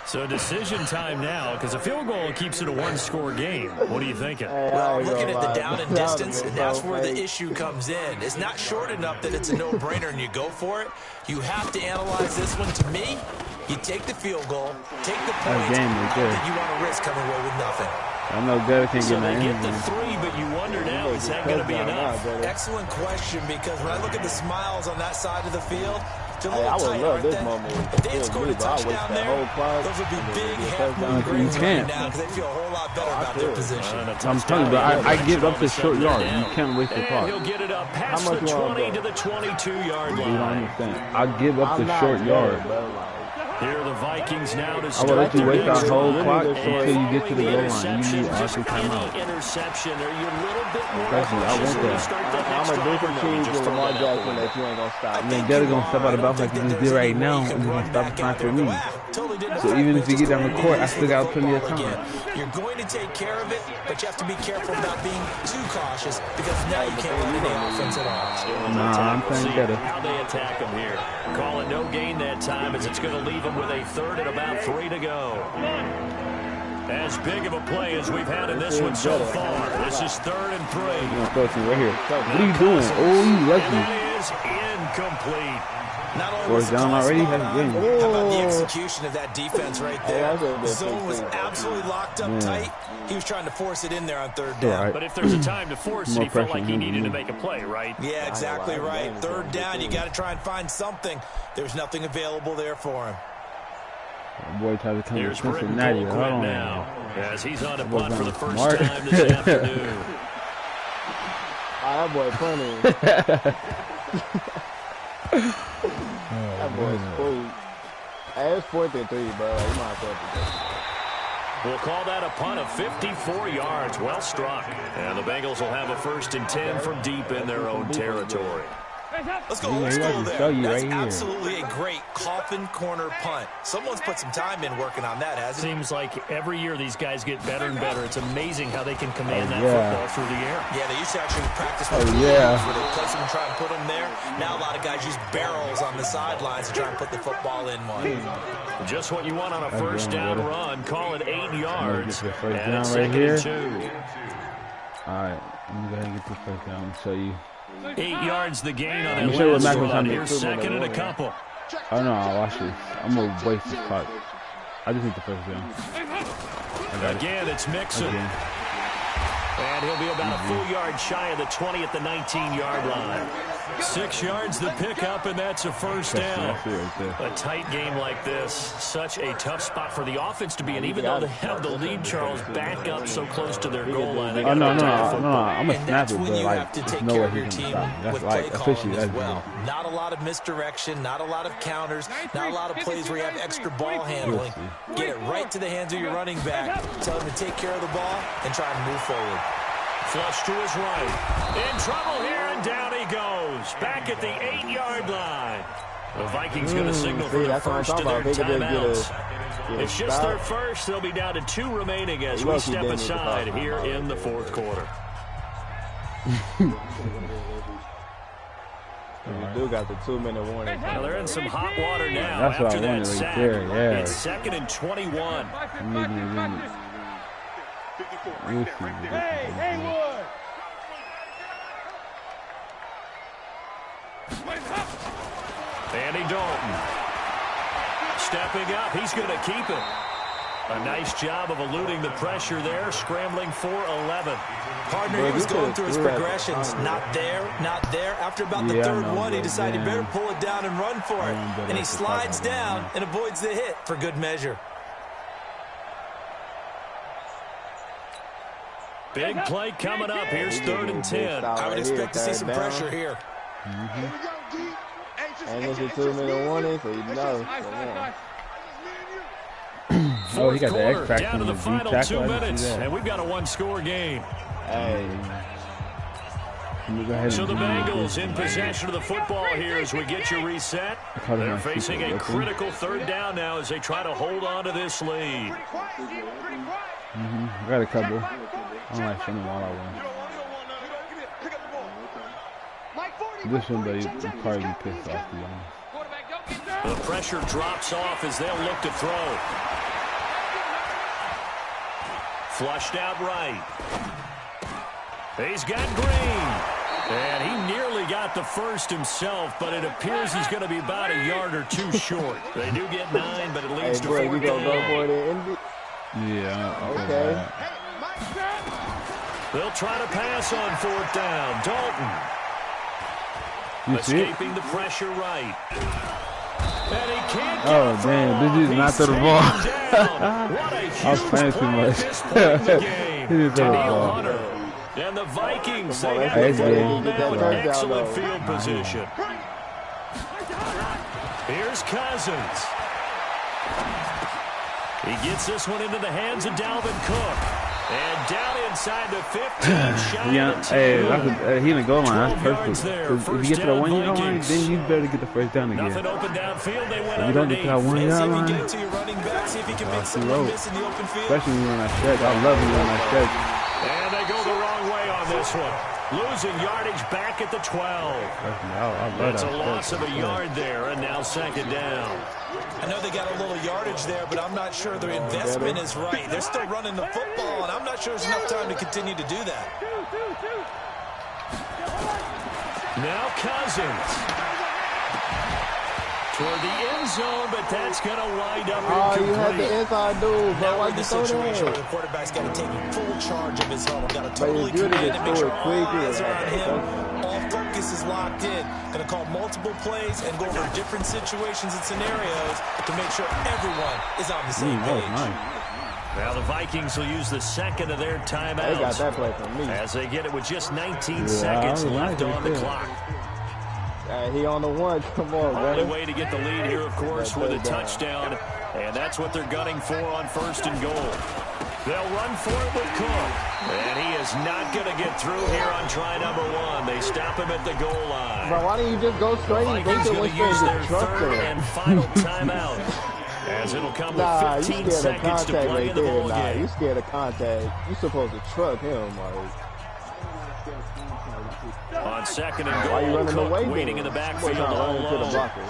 So decision time now, because a field goal keeps it a 1-score game. What are you thinking? Well, I'm looking at the down and distance, and that's where the issue comes in. It's not short enough that it's a no-brainer and you go for it. You have to analyze this one. To me, you take the field goal, take the points, that you want to risk coming away with nothing. I know Gunner can't So get they my get the 3, but you wonder now, is that going to be enough? Excellent question, because when I look at the smiles on that side of the field, it's a little I would tight, love aren't this they? moment. If they had scored a touchdown there, those would be big, half-moon grades right now, because they feel a whole lot better about their position. I'm telling you, bro, I give up the short yard. You can't waste the clock. He'll get it up past the 20 to the 22-yard You don't line. understand. I give up the short yard. Here are the Vikings now to I start will let you their waste next our whole drive. clock until you get to the goal line. Interception, You need just our timeout. any interception. Are you a little bit more Especially, I cautious want when you that. start the I'm next a drive, or different no, you team just with throw Lamar that out Jackson there? that you ain't going to stop. And then Gunner gonna step out of bounds like he just did right now, and he's gonna stop the time for me. So even if you get down the court, I still got plenty of time. You're going to take care of it, but you have to be careful about being too cautious, because now you can't run any offense at all. Nah, I'm playing better. How they attack him here. Call it no gain that time, as it's going to leave him with a 3rd and about 3 to go. As big of a play as we've had in this one so far. This is 3rd and 3. I'm gonna throw it to you right here. What are you doing? Oh, you lucky. That is incomplete. Not only Fourth down already? how That's good. about the execution of that defense right there? The zone was absolutely locked up tight. He was trying to force it in there on third down. Right. But if there's a time to force it, he felt like he needed to make. make a play, right? Yeah, exactly right. Third down, you got to try and find something. There's nothing available there for him. Boy tried to come to Here's Britton Cincinnati. Hold Colquitt on. now, as he's on a Boy punt for the going first smart. time this afternoon. That boy funny. That boy's cool. Hey, it's 4th and 3, bro. Like, you might as well have to go. We'll call that a punt of 54 yards. Well struck. And the Bengals will have a 1st and 10 from deep in their own territory. Let's go old school there. That's right absolutely a great coffin corner punt. Someone's put some time in working on that, hasn't it? Seems like every year these guys get better and better. It's amazing how they can command that football through the air. Yeah, they used to actually practice with where they place them and try and put them there. Now a lot of guys use barrels on the sidelines to try and put the football in one. Just what you want on a first down run. Call it 8 yards. Get the first And down it's right 2nd here. and 2. All right, let me go ahead and get this first down and show you. 8 yards the gain on Let me that show you what last Mac was run. trying to Here's do. 2nd and a couple. Oh no, I'll watch this. I'm gonna waste this clock. I just need the first down. I got it. Again, it's Mixon. Again. And he'll be about a full yard shy of the 20 at the 19-yard line. 6 yards the pickup, and that's a first down. That's it right there. A tight game like this, such a tough spot for the offense to be in. Even though they have the lead, Charles, back up so close to their goal line. They Oh, no, gotta protect the no, football. I'm going to snap it, When but you like, have to there's take no care way of he your can team stop me. That's with like, play officially, calling as that's well. Not a lot of misdirection, not a lot of counters, not a lot of plays where you have extra ball handling. Get it right to the hands of your running back, tell him to take care of the ball, and try and move forward. Flush to his right. In trouble here, and down he goes. Back at the 8-yard line. The Vikings going to signal for their first of their timeouts. It's just their first. They'll be down to 2 remaining as we step aside here in the 4th quarter. We do got the 2-minute warning. Now they're in some hot water now. That's what I after that wanted right sack. there, yeah. It's 2nd and 21. Andy Dalton. Stepping up. He's going to keep it. A nice job of eluding the pressure there, scrambling for 11. Partner, he was going through his progressions. Not there, not there. After about the third one, he decided he better pull it down and run for it. And he slides down and avoids the hit for good measure. Big play coming up. Here's 3rd and 10. I would expect to see some pressure here. And it's a 2-minute warning, so you know. Oh, he got the X factor down to the final 2 minutes, and we've got a 1-score game. Hey. So the Bengals in possession of the football here as we get you reset. They're facing a critical 3rd down now as they try to hold on to this lead. I got a couple. I don't like showing all I want. This one, but you'll probably be pissed off, to be honest. The pressure drops off as they'll look to throw. Flushed out right. He's got Green. And he nearly got the first himself, but it appears he's going to be about a yard or 2 short. They do get 9, but it leads to 4th down. Go for it. Yeah. Okay. They'll try to pass on 4th down. Dalton. Escaping the pressure right. And he can't get Oh, damn. This is not to the ball. What a I was huge playing too play much. at this point in the game. He didn't throw the Daniil ball. Hunter. And the Vikings, they have That's the good. ball now in Touchdown, excellent though. field position. Here's Cousins. He gets this one into the hands of Dalvin Cook. And down inside the 15, shot Yeah, at the 10. he didn't go line. That's 12 yards perfect. there. 'Cause if First you get to the down, 1-yard line, Vikings. then you better get the first down again. Nothing open downfield. They went If you don't get to that underneath. 1-yard See if you line, get to your running back, see if you can make That's some the road. miss in the open field. especially when you run that stretch. I love when you run that stretch. And they go the wrong way on this one. Losing yardage back at the 12. I love That's that a loss stretch. of a yard there, and now 2nd down. I know they got a little yardage there, but I'm not sure their investment is right. They're still running the football, and I'm not sure there's enough time to continue to do that. Now Cousins. toward the end zone, but that's going to wind up Oh, you had the incomplete. inside dude, bro. Now Why we're in you the throw situation where that? the quarterback's got to take full charge of his huddle. Got to But totally it's good to command just and make throw sure it all quick. eyes are on Yeah. him. All focus is locked in. Going to call multiple plays and go over different situations and scenarios to make sure everyone is on the same That was page. nice. Now the Vikings will use the second of their They got timeouts that play from me. as they get it with just 19 Yeah, seconds I was left nice on the right there. clock. He on the one. Come on, Only man. way to get the lead here, of course, with a touchdown, and that's what they're gunning for on 1st and goal. They'll run for it with Cook, and he is not going to get through here on try number 1. They stop him at the goal line. Bro, why don't you just go straight and Vikings go to going one to use straight their and truck third there? and final timeout, as it'll come Nah, with you 15 scared of seconds to contact play right in the there. ball Nah, you game. scared of contact. You supposed to truck him, like. On 2nd and Why you goal, running Cook away waiting then? in the Boy, backfield trying to all run into the alone. blocker.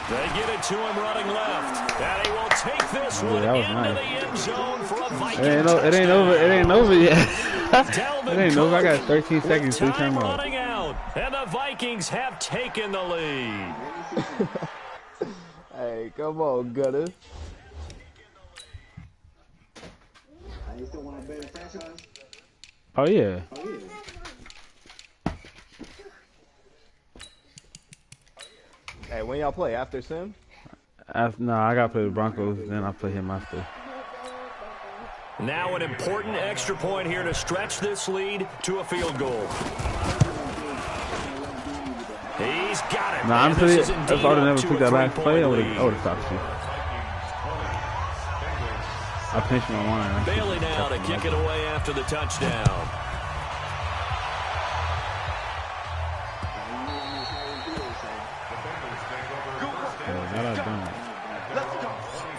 They get it to him running left, and he will take this one that was into nice. the end zone for a Viking It ain't touchdown. over. It ain't over yet. Dalvin It ain't over. I got Cook 13 with seconds to time time out. running out, and the Vikings have taken the lead. Hey, come on, Gutter. Oh yeah. Hey, when y'all play? After Sim? No, I gotta play the Broncos. Then I play him after. Now an important extra point here to stretch this lead to a field goal. He's got it. Nah, I'm And pretty. this is If indeed I would have up never to took a that last play, I would three-point have lead. stopped you. I pinched my line. Bailey now to kick it away after the touchdown. Yeah, that I don't.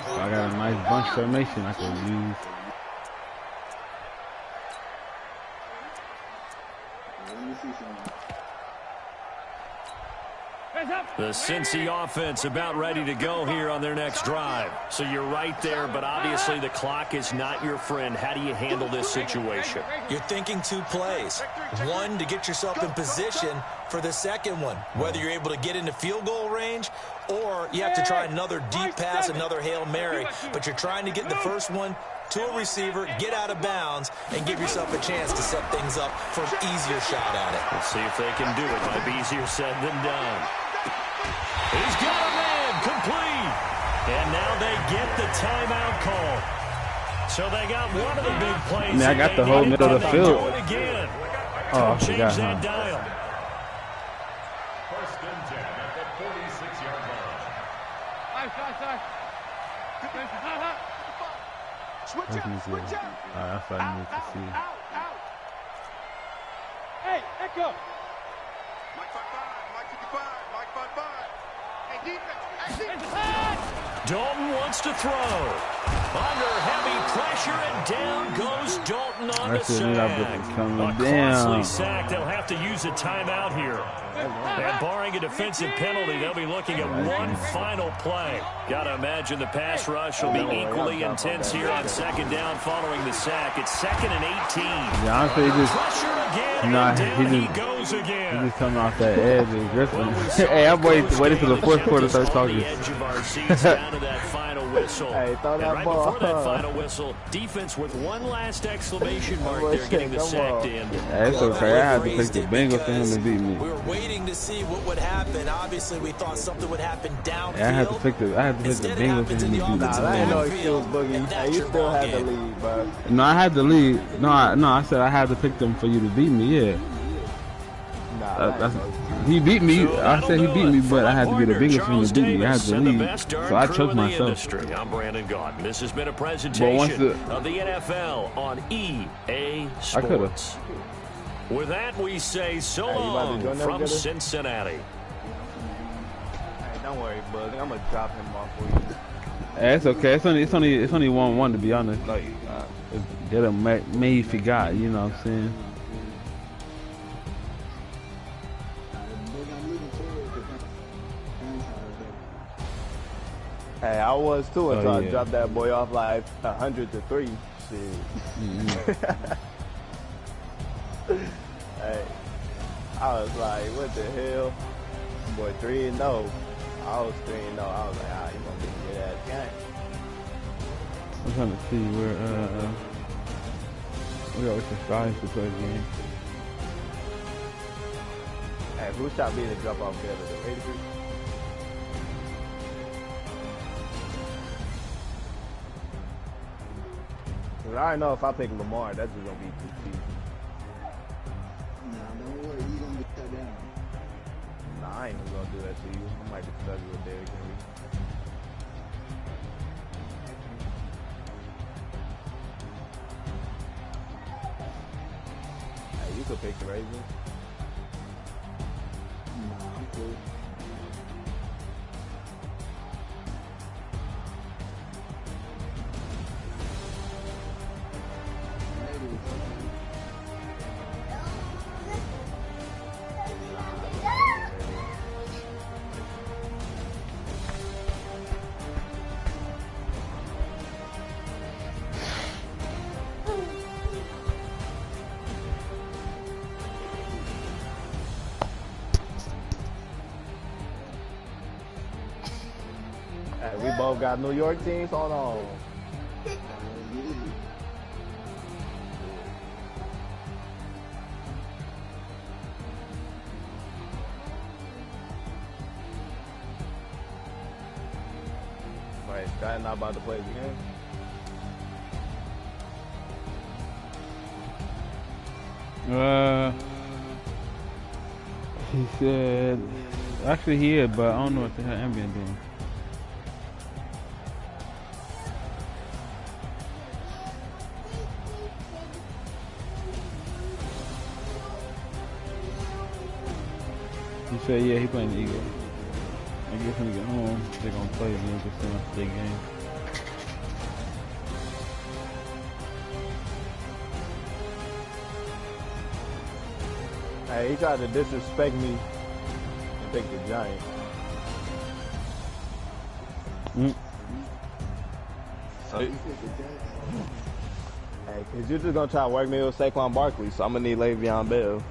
So I got a nice bunch formation I can use. The Cincy offense about ready to go here on their next drive. So you're right there, but obviously the clock is not your friend. How do you handle this situation? You're thinking 2 plays. One, to get yourself in position for the second one, whether you're able to get into field goal range or you have to try another deep pass, another Hail Mary. But you're trying to get the first one to a receiver, get out of bounds, and give yourself a chance to set things up for an easier shot at it. Let's see if they can do it. Might be easier said than done. He's got a man complete. And now they get the timeout call. So they got one of the big plays. I got the whole middle of the field. Do it again. Oh, I Change forgot, that huh? dial. 1st and 10 at the 46-yard line. Switch That's up, easy. switch up. That's what I need to see. Out. Hey, Echo. Mike 5-5, Mike 55, Mike 5-5. Hey, defense, hey, defense. Dalton wants to throw. Under heavy pressure, and down goes Dalton on the That's it, man. I've sack. been coming A costly down. sack. They'll have to use a timeout here. And barring a defensive penalty, they'll be looking at one final play. Got to imagine the pass rush will be equally intense here on 2nd down following the sack. It's 2nd and 18. Yeah, honestly, he just, Pressure again, Nah, and down he he just- goes he again. just coming off that edge and Griffin. Well, we saw Hey, I'm waiting Coach till the fourth Gaines quarter to start kept us on talking. the edge of our seats down to that final whistle. Hey, throw And that right ball. before that final whistle, defense with one last exclamation mark boy there, getting the said, sack "Come to on." end it. Hey, it's okay. I had to pick the Bengals for him to beat me. We were waiting to see what would happen. Obviously, we thought something would happen downfield. Yeah, I had to pick the Instead, Bengals for it him happens to in beat the me. Nah, offensive that ain't no backfield, excuse, Boogie. and Hey, that's you your still had the ballgame. lead, bro. No, I had the lead. No, I said I had to pick them for you to beat me. Yeah, Nah, that that's, ain't no excuse. he beat me. So I said he that'll beat do me, it but for I had to get a my Bengals for him Charles to beat me. I had Davis the and the lead, best darn so I crew choked in the myself. industry. I'm Brandon Gaudin. This has been a once presentation the- of the NFL on EA I coulda. Sports. With that, we say so Hey, you about to long join them from together? Cincinnati. Hey, don't worry, Bug. I'm gonna drop him off for you. Hey, it's okay. It's only 1-1 to be honest. Like, They done made forgot. You know what I'm saying? hey, I was too until Oh, I yeah. dropped that boy off like 100 to 3. Shit. hey, I was like, what the hell? Boy, 3-0. I was 3-0. I was like, ah, he's gonna be a good ass game. I'm trying to see where we always strive to play the game. Hey, who shot me to drop off there? The 83? Cause I already know if I pick Lamar, that's just gonna be too cheap. Nah, don't worry, you gonna get shut down. Nah, I ain't even gonna do that to you. I might be stuck with Derrick Henry. Hey, you could pick the Ravens. Nah, I'm cool. Hey, we both got New York teams. Hold on. Right, Sky not about to play again. He said, actually he is, but I don't know what the hell Ambien doing. He said, yeah, he playing the Eagles. I guess when he get home, they're gonna play again because they're not big game. Hey, he tried to disrespect me and pick the Giants. Hey, cause you're just gonna try to work me with Saquon Barkley, so I'm gonna need Le'Veon Bell.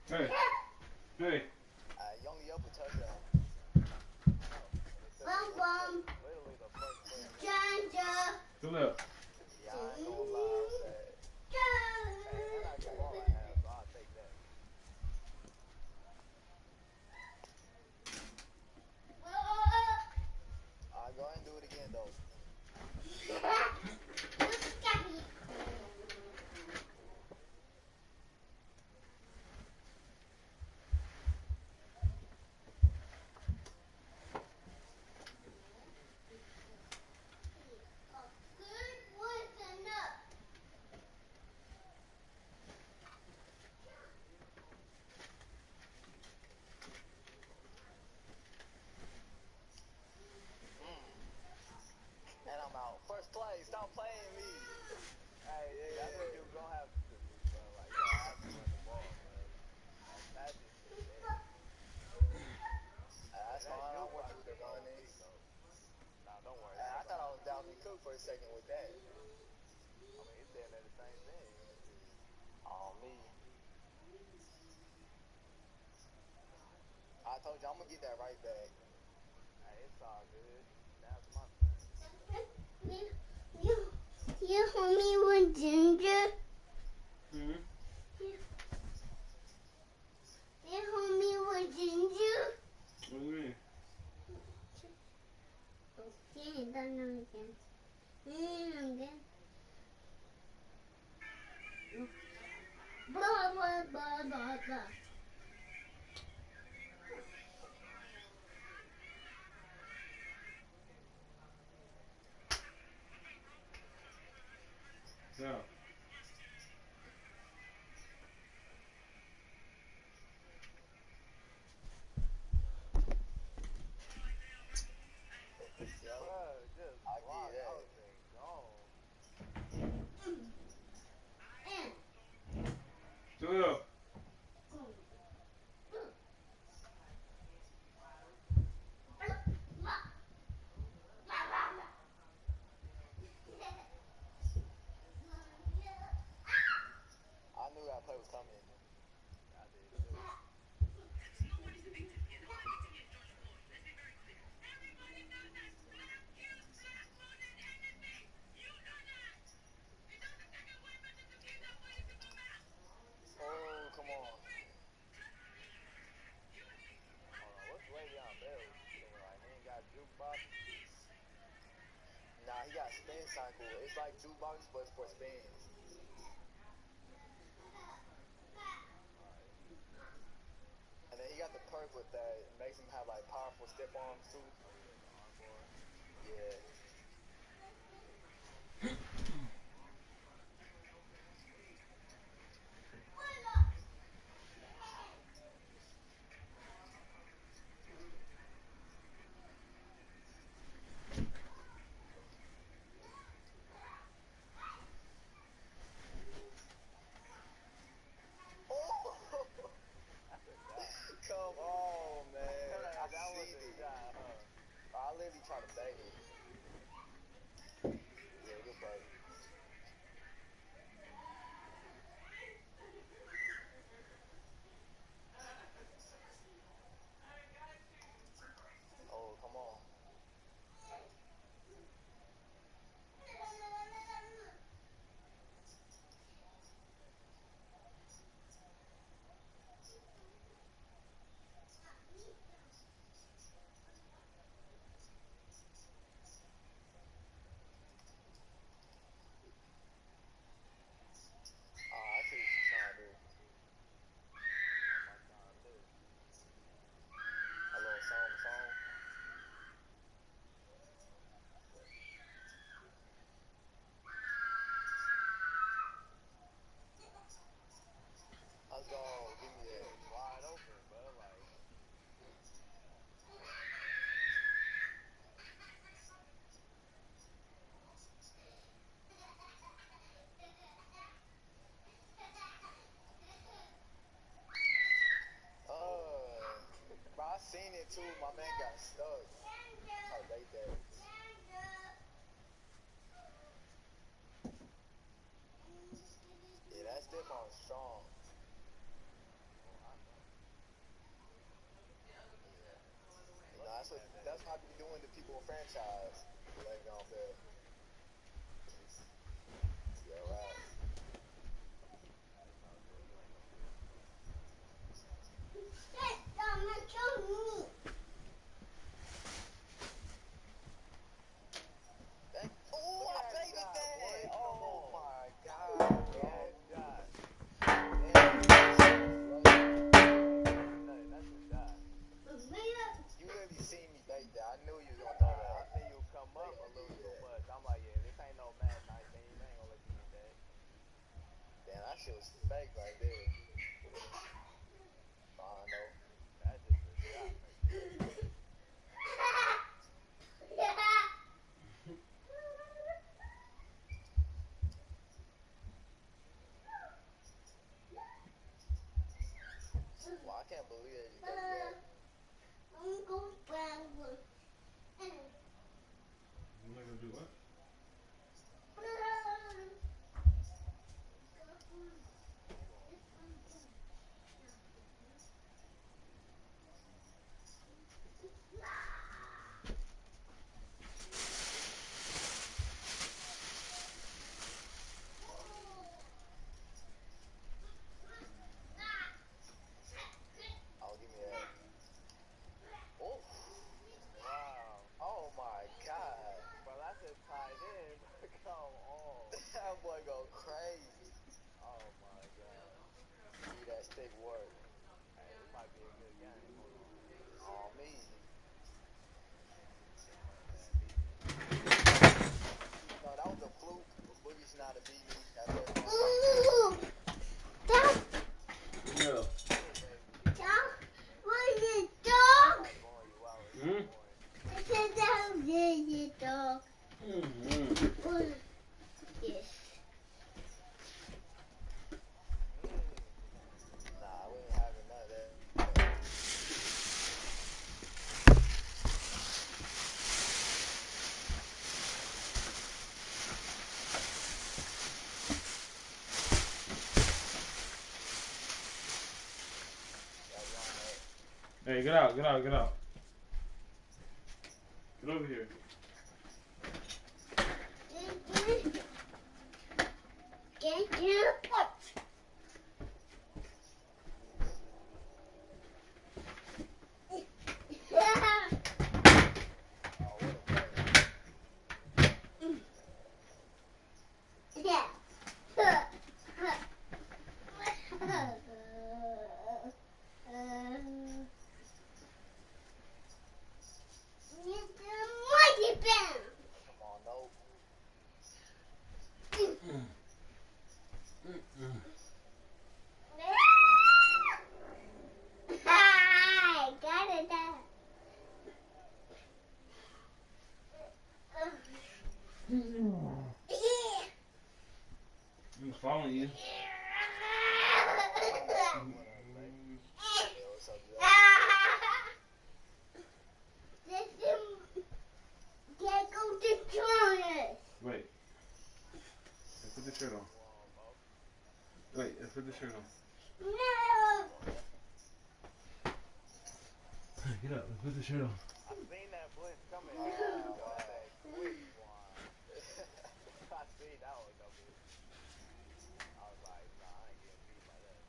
Hey. Hey. Young up a touchdown. Come up. Yeah, I ain't gonna lie. Hey, and I can ball in half, so I'll take that. Alright, go ahead and do it again, though. And I'm out. First play, stop playing me. Hey, that's what you're gonna have to do, bro. Like, you have to run the ball, man. That's just shit there. That's fine. I want you to run it. Nah, don't worry. I thought I was Dalvin Cook for a second with that. I mean, he's saying that the same thing. Oh, me. I told you, I'm gonna get that right back. Hey, it's all good. Now it's my turn. You homie with Ginger? Hmm? You homie with Ginger? What do you mean? Yeah, don't know Yeah. Julio. I knew that play was coming. Oh, come on. What's Le'Veon Bell doing? Like, he ain't got jukebox? Nah, he got spin cycle. It's like jukebox, but it's for spins. And then he got the perk with that. It makes him have, like, powerful stiff arms, too. Yeah. Come on, man. I see it. I literally try to bait it. Yeah, good play. Oh, come on. I see what you're trying to do. A little song. Let's go. Give me that. Wide open, bro. Like. Bro, I seen it too. My man got stuck. Try to bait that. Yeah, that stiff arm strong. You know, that's what I be doing to people in franchise. Le'Veon Bell. Yeah, right. Oh, I baited that! Oh my God, bro. You literally seen me bait that. I knew you was gonna throw that. I seen you come up a little too much. I'm like, yeah, this ain't no Madden 19. I ain't gonna let you get that. Damn, that shit was fake right there. I know. That's just a shot right there. Well, I can't believe that you did that. I'm not gonna do what? Oh, give me that. Oh. Wow. Oh my God. Bro, that's just tied in. Come on. That boy go crazy. Oh my God. Give me that. stick work. Hey, it might be a good game. On me. No, that was a fluke. Boogie's not a beat me. That was Yeah. Where's the dog? Hmm? I said that was the dog. Mm-hmm. Yes. Nah, we ain't having none of that. Hey, get out, get out, get out. Get over here. Get your pot. Yeah. Come on, no. Hi, got it. I'm following you. Wait. Let's put the shirt on. Wait, let's put the shirt on. No. Get up, let's put the shirt on. I seen that blitz coming. I seen that one coming. I was like, nah, I ain't getting beat by that.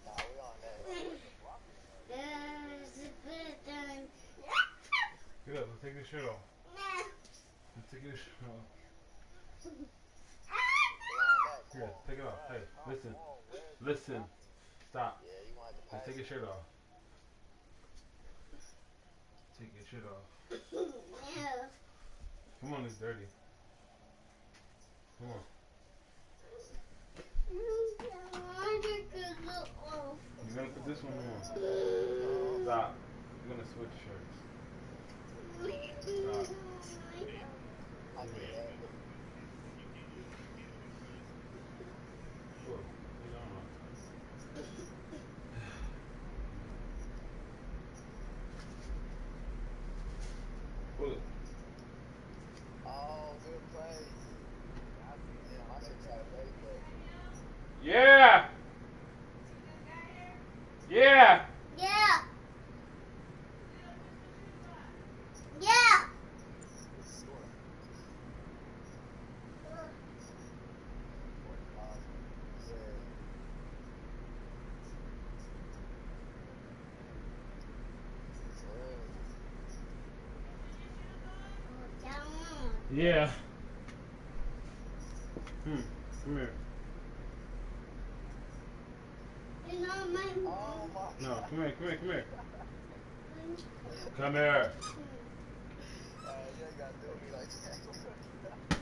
Nah, we on that. Get up, let's take the shirt off. Let's take this shirt off. Here, take it off. Hey, listen. Listen. Stop. Let's take your shirt off. Take your shirt off. Come on, it's dirty. Come on. You're gonna put this one on. Stop. You're gonna switch shirts. Stop. Cool. You don't know. Pull it. Oh, good play. I should try to make that. Yeah! Yeah! Yeah. Yeah. Yeah. Come here. You're not my Oh, my. No, come here, come here, come here. Come here. You ain't gotta do me like that.